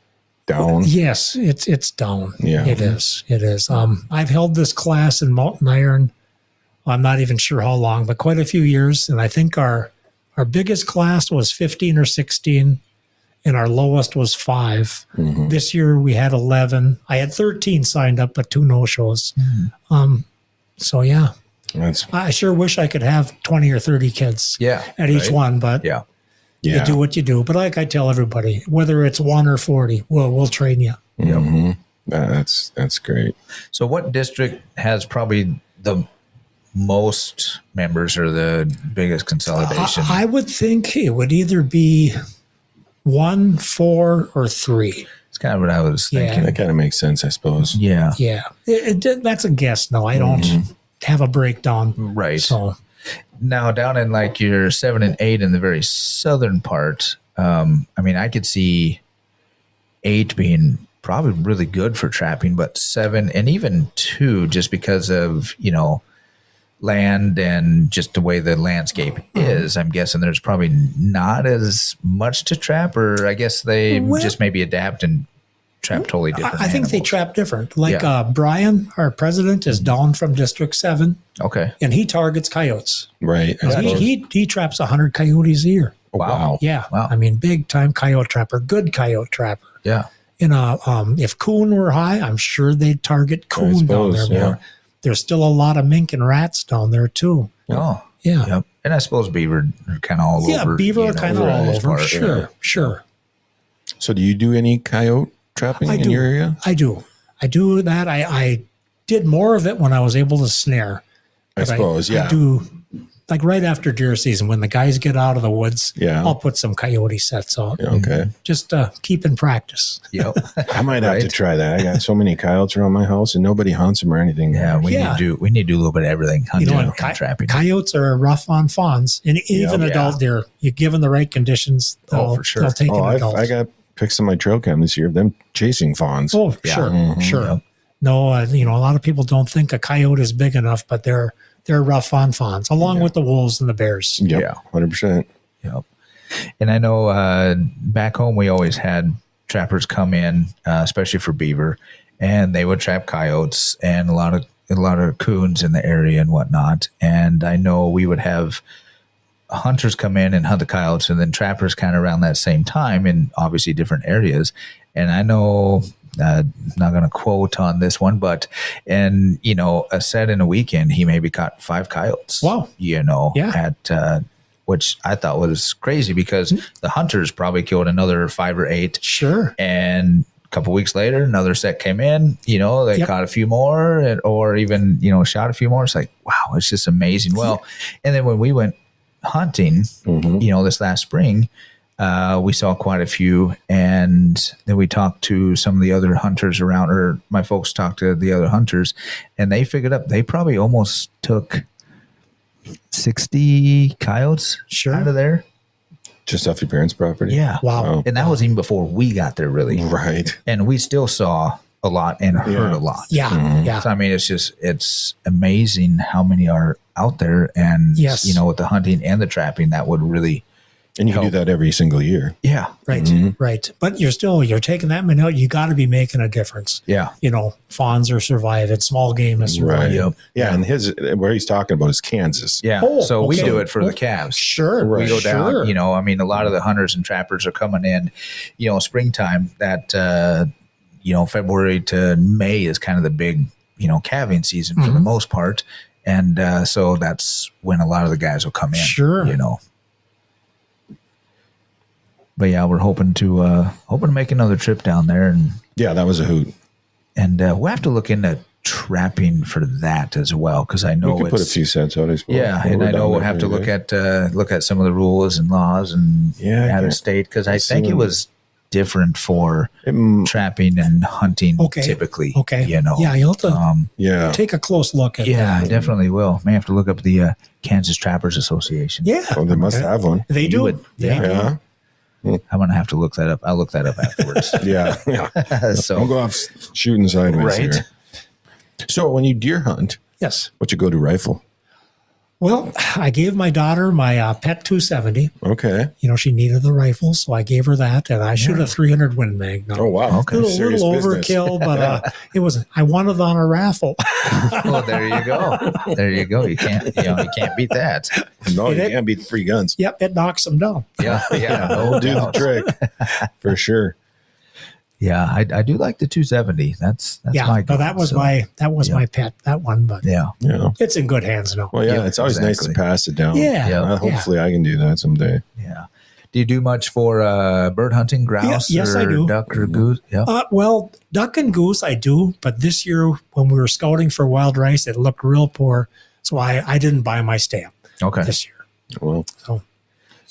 Down? Yes, it's down. Yeah. It is. It is. I've held this class in Mountain Iron. I'm not even sure how long, but quite a few years. And I think our biggest class was 15 or 16, and our lowest was 5. This year we had 11. I had 13 signed up, but 2 no-shows. So yeah, That's I sure wish I could have 20 or 30 kids Yeah. at each right? one, but Yeah. yeah. you do what you do. But like I tell everybody, whether it's 1 or 40, we'll train you. That's great. So what district has probably the most members or the biggest consolidation? I would think it would either be 1, 4, or 3. It's kind of what I was Yeah. thinking. That kind of makes sense, I suppose. Yeah. Yeah, that's a guess. No, I don't have a breakdown. Right. So Now down in like your 7 and 8 in the very southern part, I mean, I could see 8 being probably really good for trapping, but 7 and even 2, just because of, land and just the way the landscape is, I'm guessing there's probably not as much to trap, or I guess they Well- just maybe adapt and trap totally different. I think they animals. trap different. Like Yeah. Brian, our president, is down from District 7, Okay. and he targets coyotes. Right. I suppose. He traps 100 coyotes a year. Wow. Yeah, Wow. I mean, big time coyote trapper, good coyote trapper. Yeah. If coon were high, I'm sure they'd target coon down there suppose, yeah. more. There's still a lot of mink and rats down there too. Oh. Yeah. Yep. And I suppose beaver are kind of all Yeah, over. beaver are kind of for the all most over. part. Sure, sure. So do you do any coyote trapping I in do. your area? I do that. I did more of it when I was able to snare. I But suppose, I yeah. do like right after deer season, when the guys get out of the woods, Yeah. I'll put some coyote sets out. Okay. Just keep in practice. Yep. I might have to try that. I got so many coyotes around my house and nobody hunts them or anything. Yeah, we need to do a little bit of everything. Hunting And and trapping. coyotes are rough on fawns, and even adult deer. You give them the right conditions, for sure. they'll take an adult. I got pics on my trail cam this year of them chasing fawns. Oh, sure. Yep. No, a lot of people don't think a coyote is big enough, but they're rough on fawns, along with the wolves and the bears. Yep, Yeah. 100%. Yep. And I know back home we always had trappers come in, especially for beaver, and they would trap coyotes and a lot of coons in the area and whatnot. And I know we would have hunters come in and hunt the coyotes, and then trappers kind of around that same time in obviously different areas. And I know, not going to quote on this one, but a set in a weekend, he maybe caught 5 coyotes. Wow. At which I thought was crazy because the hunters probably killed another 5 or 8. Sure. And a couple weeks later, another set came in. They caught a few more, or even shot a few more. It's like, wow, it's just amazing. Well, and then when we went hunting, this last spring, we saw quite a few, and then we talked to some of the other hunters around, or my folks talked to the other hunters, and they figured up they probably almost took 60 coyotes out of there. Just off your parents' property? Yeah. Wow. And that was even before we got there, really. Right. And we still saw a lot and heard a lot. Yeah. Yeah. So, I mean, it's amazing how many are out there, and, with the hunting and the trapping, that would really... And you can do that every single year. Yeah. Right. Right. But you're taking that many out. You got to be making a difference. Yeah. Fawns are surviving. Small game is surviving. Right. Yeah. And where he's talking about is Kansas. Yeah. So we do it for the calves. Sure. We go down, a lot of the hunters and trappers are coming in, springtime, that, February to May is kind of the big, calving season for the most part. And so that's when a lot of the guys will come in. Sure. But yeah, we're hoping to make another trip down there, and that was a hoot. And we'll have to look into trapping for that as well, because I know we could put a few sets out. I suppose. Yeah, and I know we'll have to look at some of the rules and laws and out of state, because I think it was different for trapping and hunting typically. Okay. Yeah, you'll have to take a close look at that. Yeah, I definitely will. May have to look up the Kansas Trappers Association. Yeah. Well, they must have one. They do. Yeah. I'm going to have to look that up. I'll look that up afterwards. Yeah. So don't go off shooting sideways right. here. So when you deer hunt, yes, what's your go-to rifle? Well, I gave my daughter my Pet 270. Okay. She needed the rifle, so I gave her that, and I shoot a 300 Win Mag. Now, oh, wow. Okay. A little overkill, but I won it on a raffle. Well, there you go. There you go. You can't beat that. No, you can't beat the free guns. Yep, it knocks them down. Yeah. It'll do the trick for sure. Yeah, I do like the 270. That's my gun. That was my pet, that one, but yeah, it's in good hands now. Well, it's always nice to pass it down. Yeah. Hopefully I can do that someday. Yeah. Do you do much for bird hunting, grouse, yes, or I do. duck or goose? Yeah. Well, duck and goose I do, but this year when we were scouting for wild rice, it looked real poor, so I didn't buy my stamp this year. Well,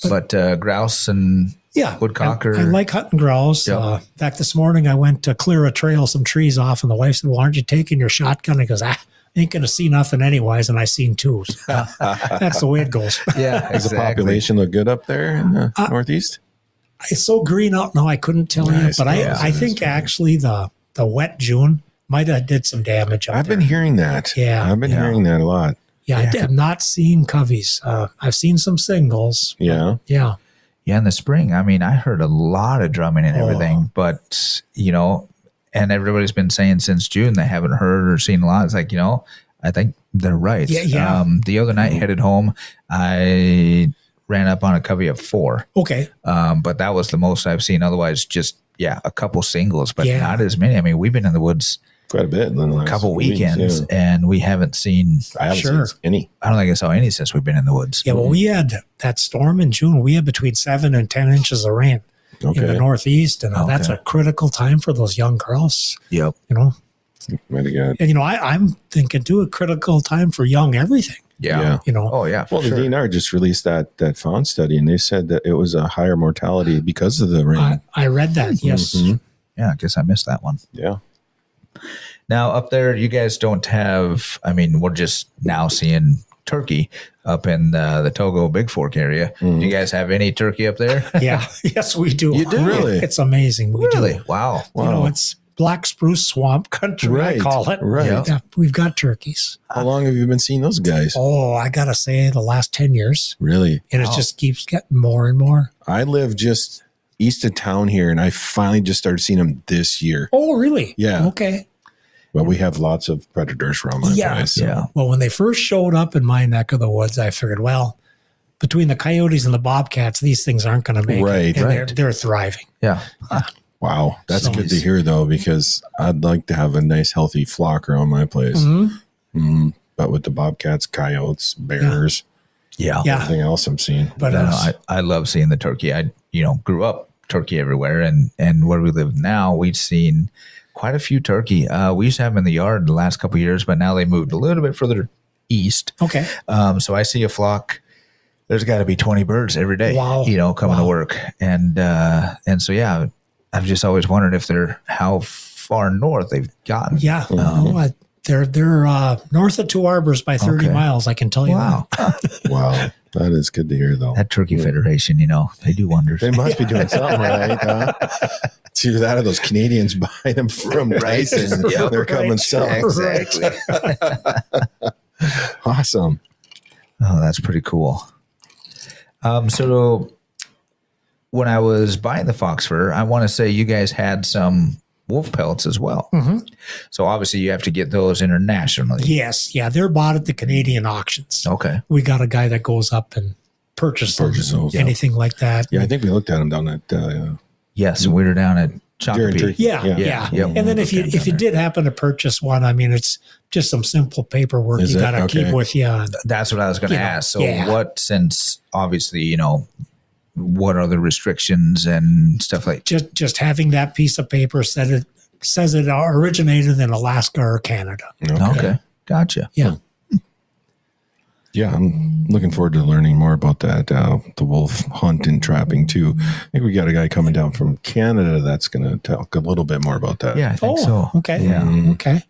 but grouse and woodcock. I like hunting grouse. Yep. In fact, this morning I went to clear a trail, some trees off, and the wife said, "Well, aren't you taking your shotgun?" He goes, ain't going to see nothing anyways, and I seen 2. That's the way it goes. Yeah, does the population look good up there in the Northeast? It's so green out now, I couldn't tell you, but I think actually the wet June might have did some damage out I've been hearing that. Yeah. I've been hearing that a lot. Yeah, I have not seen coveys. I've seen some singles. Yeah. Yeah. Yeah, in the spring, I mean, I heard a lot of drumming and everything, but, and everybody's been saying since June they haven't heard or seen a lot. It's like, I think they're right. Yeah. The other night, headed home, I ran up on a covey of 4. Okay. But that was the most I've seen. Otherwise, just, a couple singles, but not as many. I mean, we've been in the woods quite a bit in the last couple weekends, and we haven't seen. I haven't seen any. I don't think I saw any since we've been in the woods. Yeah, well, we had that storm in June. We had between 7 and 10 inches of rain in the Northeast, and that's a critical time for those young girls. Yep. Mighty God. And I'm thinking too, a critical time for young everything. Yeah. You know, Oh yeah. For Well, the sure. DNR just released that fawn study, and they said that it was a higher mortality because of the rain. I read that. Yes. Mhm. Yeah. I guess I missed that one. Yeah. Now up there, you guys don't have. I mean, we're just now seeing turkey up in the Togo Big Fork area. Do you guys have any turkey up there? Yeah. Yes, we do. You do? Really? It's amazing. We Really? do. Wow. You know, it's black spruce swamp country, Right, I call it. right. Yeah, we've got turkeys. How long have you been seeing those guys? Oh, I got to say the last 10 years. Really? And it just keeps getting more and more. I live just east of town here, and I finally just started seeing them this year. Oh, really? Yeah. Okay. But we have lots of predators around my Yeah. place. So. Yeah. Well, when they first showed up in my neck of the woods, I figured, well, between the coyotes and the bobcats, these things aren't going to make Right, it. And right. they're thriving. Yeah. Wow. That's So- good to hear, though, because I'd like to have a nice, healthy flock around my place. Mhm. But with the bobcats, coyotes, bears, Yeah. Yeah. everything else I'm seeing. But No, I love seeing the turkey. I grew up turkey everywhere, and where we live now, we've seen quite a few turkey. We used to have them in the yard the last couple of years, but now they moved a little bit further east. okay. So I see a flock. There's got to be 20 birds every day. Wow. Coming to Wow. work, and so yeah, I've just always wondered if they're how far north they've gotten. Yeah. Oh, they're north of Two Arbors by 30 Okay. miles. I can tell you Wow. Wow. That is good to hear, though. That Turkey Federation, they do wonders. They must be doing something right, huh? It's either that or those Canadians buy them from Tyson. Yeah, They're coming right. south. Exactly. Awesome. Oh, that's pretty cool. So when I was buying the fox fur, I want to say you guys had some wolf pelts as well. So obviously you have to get those internationally. Yes. Yeah. They're bought at the Canadian auctions. Okay. We got a guy that goes up and purchases those. anything like that. Yeah, I think we looked at them down at Yes, we were down at Deer and Chocopee. Turkey. Yeah, Yeah. yeah. Yep. And then if you did happen to purchase one, I mean, it's just some simple paperwork Is you it? got to Okay. keep with you. And That's what I was going to You know, ask. So yeah. since obviously, what are the restrictions and stuff like just having that piece of paper says it originated in Alaska or Canada. Okay. Gotcha. Yeah. Yeah, I'm looking forward to learning more about that, the wolf hunt and trapping too. I think we got a guy coming down from Canada that's going to talk a little bit more about that. Yeah, I think Oh, so. okay. Yeah. Okay.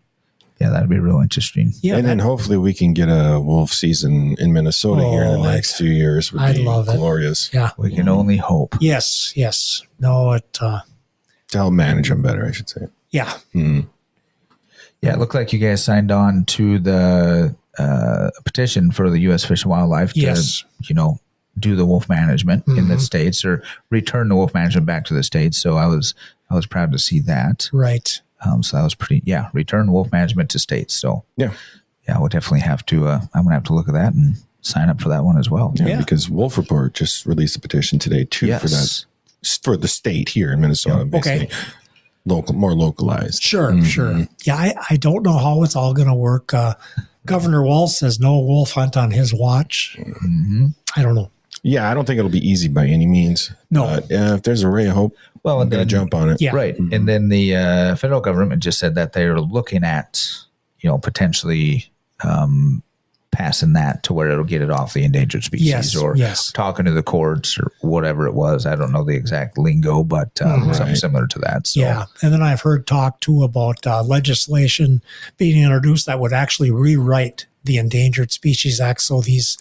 Yeah, that'd be real interesting. Yeah. And then hopefully we can get a wolf season in Minnesota here in the Oh, next few years. Would I'd be love it. glorious yeah. We can only hope. Yes. Yes. No, to help manage them better, I should say. yeah. Yeah, it looked like you guys signed on to the petition for the U.S. Fish and Wildlife to, Yes. do the wolf management in the states or return the wolf management back to the states. So I was proud to see that. Right. So that was return wolf management to states. So Yeah. yeah, we'll definitely have to. I'm gonna have to look at that and sign up for that one as well. Yeah, Yeah. because Wolf Report just released a petition today too for that for the state here in Minnesota. Basically. Okay. More localized. Sure. Sure. Yeah. I don't know how it's all going to work. Governor Walz says no wolf hunt on his watch. I don't know. Yeah, I don't think it'll be easy by any means. No. But if there's a ray of hope, Well, I'm and going to then- jump on it. Yeah. Right. And then the federal government just said that they're looking at, potentially passing that to where it'll get it off the endangered species Yes, or yes. talking to the courts or whatever it was. I don't know the exact lingo, but something Right. similar to that. So, Yeah. And then I've heard talk too about legislation being introduced that would actually rewrite the Endangered Species Act. So these,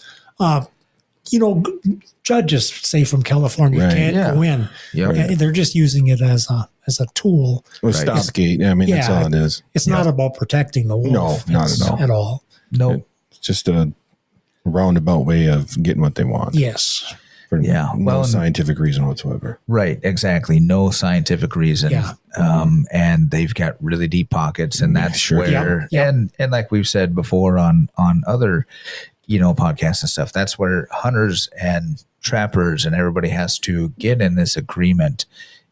judges, say from California, Right. can't Yeah. go in. yeah. And they're just using it as a tool. Well, stopgate. I mean, that's Yeah. all it is. It's not about protecting the wolf. No, not It's at all. At all. No. It's just a roundabout way of getting what they want. Yes. For Yeah, no well, and- scientific reason whatsoever. Right, exactly. No scientific reason. Yeah. And they've got really deep pockets, and that's Sure. where Yeah. and like we've said before on other, podcasts and stuff, that's where hunters and trappers and everybody has to get in this agreement,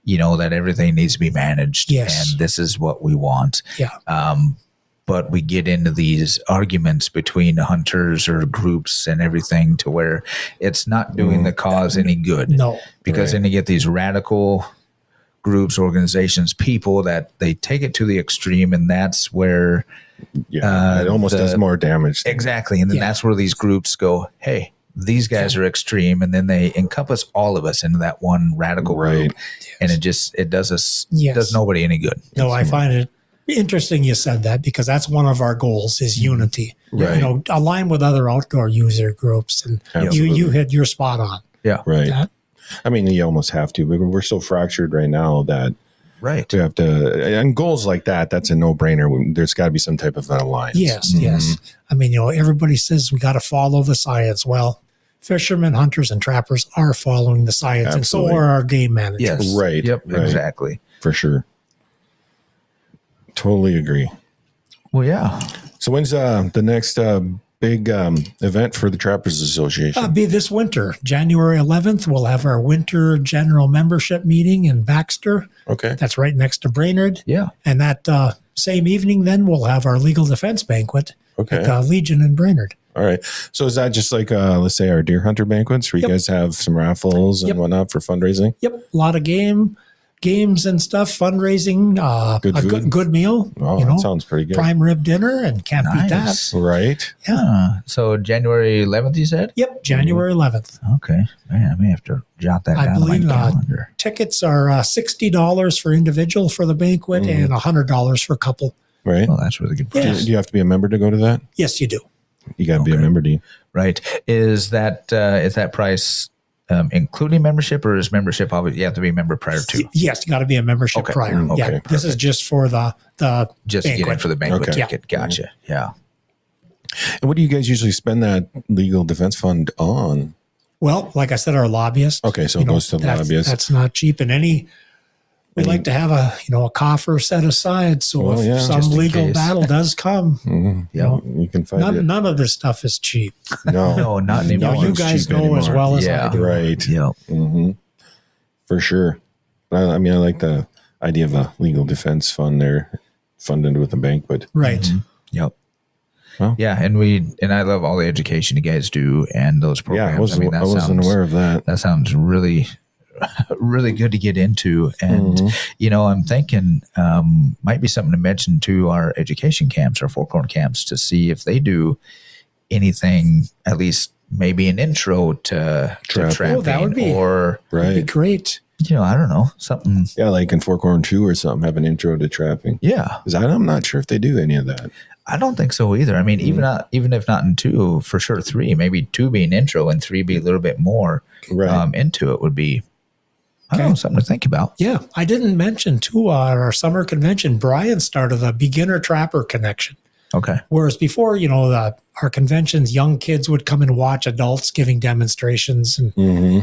that everything needs to be managed Yes. and this is what we want. Yeah. But we get into these arguments between hunters or groups and everything to where it's not doing the cause any good. No. Because then you get these radical groups, organizations, people that they take it to the extreme, and that's where it almost does more damage. exactly. And then that's where these groups go, hey, these guys are extreme, and then they encompass all of us into that one radical group, and it does nobody any good. No, I find it interesting you said that, because that's one of our goals is unity. Right. You know, align with other outdoor user groups, and you hit your spot on. Yeah. Right. That. I mean, you almost have to, but we're so fractured right now that we have to, and goals like that, that's a no-brainer. There's got to be some type of an alliance. Yes, yes. I mean, you know, everybody says we got to follow the science. Well, fishermen, hunters, and trappers are following the science, and so are our game managers. Yes. Right. Yep. Right. Exactly. For sure. Totally agree. Well, yeah. So when's the next big event for the Trappers Association? Be this winter, January 11th. We'll have our winter general membership meeting in Baxter. Okay. That's right next to Brainerd. Yeah. And that same evening, then we'll have our legal defense banquet at Legion in Brainerd. All right. So is that just like, let's say, our deer hunter banquets where you guys have some raffles and whatnot for fundraising? Yep. A lot of games and stuff, fundraising, good meal. Oh, you know, that sounds pretty good. Prime rib dinner, and can't beat that. Right. Yeah. So January 11th, you said? Yep. January 11th. Okay. Man, I may have to jot that down on my calendar. Tickets are $60 for individual for the banquet and $100 for couple. Right. Well, that's really good price. Yes. Do you have to be a member to go to that? Yes, you do. You got to be a member, Dean. Right. Is that price including membership, or is membership obviously you have to be a member prior to? Yes, you got to be a membership prior. Okay, Yeah, this is just for the Just banquet. get in for the banquet Okay. ticket. Gotcha. Yeah. And what do you guys usually spend that legal defense fund on? Well, like I said, our lobbyist. Okay, so it goes to the lobbyist. That's not cheap. And we like to have a coffer set aside, so if some just in legal case. battle does come, You can find it. none of this stuff is cheap. No, No, not anymore. You guys cheap know as anymore. well as Yeah. I do. Right. Yeah. For sure. I mean, I like the idea of a legal defense fund there, funded with a banquet. Right. Yep. Well. Yeah, and I love all the education you guys do and those programs. Yeah, I wasn't aware of that. That sounds really, really good to get into. And, I'm thinking might be something to mention to our education camps, our Forkhorn camps, to see if they do anything, at least maybe an intro to trapping. Oh, that would be, or, that'd be great. I don't know, something. Yeah, like in Forkhorn 2 or something, have an intro to trapping. Yeah. Because I'm not sure if they do any of that. I don't think so either. I mean, even if not in 2, for sure 3, maybe 2 be an intro and 3 be a little bit more into it would be, I don't know, something to think about. Yeah. I didn't mention too, at our summer convention, Brian started a beginner trapper connection. Okay. Whereas before, our conventions, young kids would come and watch adults giving demonstrations and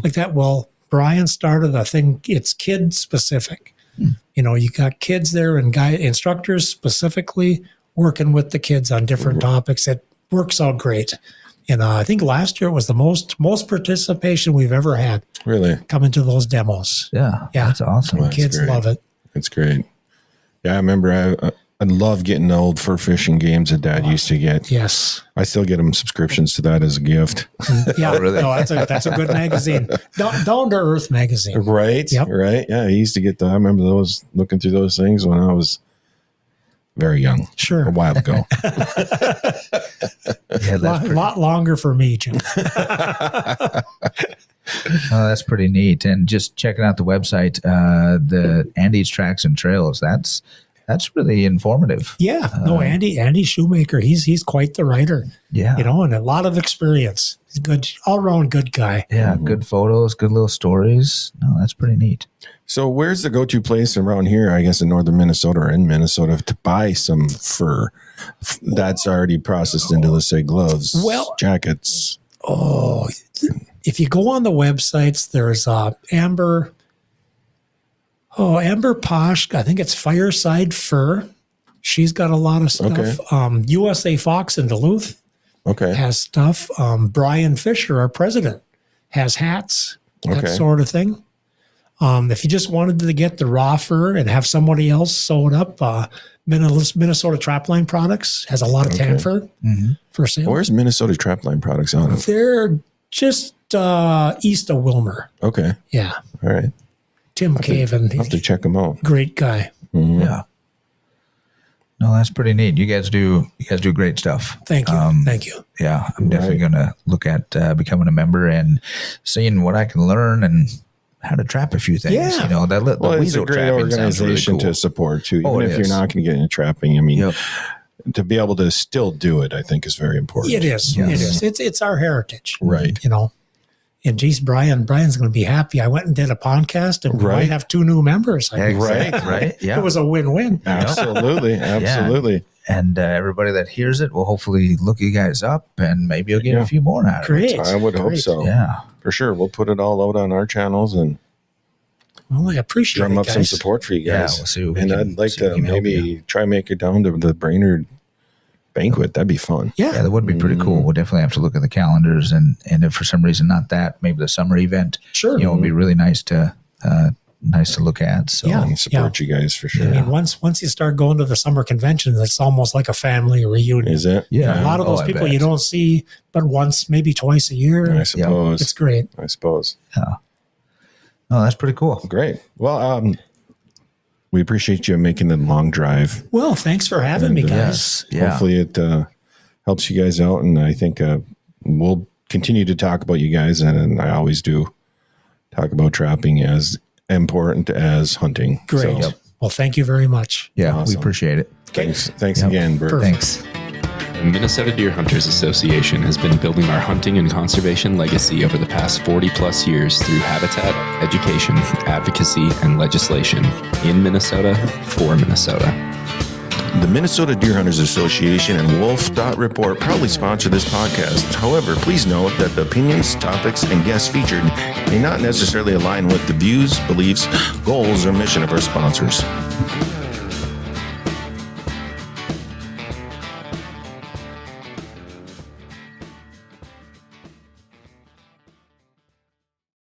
like that. Well, Brian started a thing. It's kid specific. You got kids there and instructors specifically working with the kids on different topics. It works out great. And I think last year it was the most participation we've ever had. Really? Coming to those demos. Yeah. Yeah. That's awesome. Well, that's Kids great. love it. It's great. Yeah, I remember I love getting the old fur fishing games that Dad used to get. Yes. I still get him subscriptions to that as a gift. Yeah. really? No, that's a good magazine. Down to Earth magazine. Right? Yep. Right? Yeah, I used to get I remember looking through those things when I was very young. Sure. A while ago. Yeah, that's Lot longer for me, Jim. that's pretty neat. And just checking out the website, the Andy's Tracks and Trails, that's really informative. Yeah. No, Andy Shoemaker, he's quite the writer. Yeah. And a lot of experience. He's a good, all-around good guy. Yeah, good photos, good little stories. No, that's pretty neat. So where's the go-to place around here, I guess in northern Minnesota or in Minnesota, to buy some fur that's already processed into, let's say, gloves, jackets? Oh, if you go on the websites, there's Amber Posh. I think it's Fireside Fur. She's got a lot of stuff. Okay. USA Fox in Duluth has stuff. Brian Fisher, our president, has hats, that sort of thing. If you just wanted to get the raw fur and have somebody else sew it up, Minnesota Trapline Products has a lot of tan fur for sale. Where's Minnesota Trapline Products out of? They're just east of Wilmer. Okay. Yeah. All right. Tim Caven. I'll have to check them out. Great guy. Yeah. No, that's pretty neat. You guys do great stuff. Thank you. Thank you. Yeah, I'm definitely going to look at becoming a member and seeing what I can learn and how to trap a few things. Yeah. You know, the Well, it's a weasel great trapping sounds really organization cool. to support too. Oh, Even it if is. you're not going to get into trapping, I mean, Yep. to be able to still do it, I think is very important. It is. Yes. It is. It's our heritage. Right. You know. And geez, Brian's going to be happy. I went and did a podcast and we Right. might have 2 new members. Yeah, exactly, right? Yeah. Ah. It was a win-win. Absolutely. Absolutely. And everybody that hears it will hopefully look you guys up, and maybe you'll get a few more out of it. Great. I would hope Great. so. Yeah. For sure. We'll put it all out on our channels and Well, I appreciate drum it, up some guys. support for you Yeah, guys. we'll see what we and can- I'd like see what to we can help maybe try and make it down to the Brainerd banquet. That'd be fun. Yeah, Yeah. that would be pretty cool. We'll definitely have to look at the calendars, and if for some reason not that, maybe the summer event. Sure. You know, it'd be really nice to look at. So Yeah. And support you guys for sure. I mean, once you start going to the summer conventions, it's almost like a family reunion. Is it? yeah, A lot of those I people bet. you don't see but once, maybe twice a year. I suppose. It's great. I suppose. Oh, that's pretty cool. Great. Well, we appreciate you making the long drive. Well, thanks for having me, guys. Yes. Yeah. Hopefully it helps you guys out. And I think we'll continue to talk about you guys. And I always do talk about trapping as important as hunting. Great. So, Well, thank you very much. Yeah, we Awesome. appreciate it. thanks Yep. again, Bert. Perfect. Thanks. The Minnesota Deer Hunters Association has been building our hunting and conservation legacy over the past 40 plus years through habitat, education, advocacy, and legislation in Minnesota for Minnesota. The Minnesota Deer Hunters Association and Wolf Dot Report proudly sponsor this podcast. However, please note that the opinions, topics, and guests featured may not necessarily align with the views, beliefs, goals, or mission of our sponsors.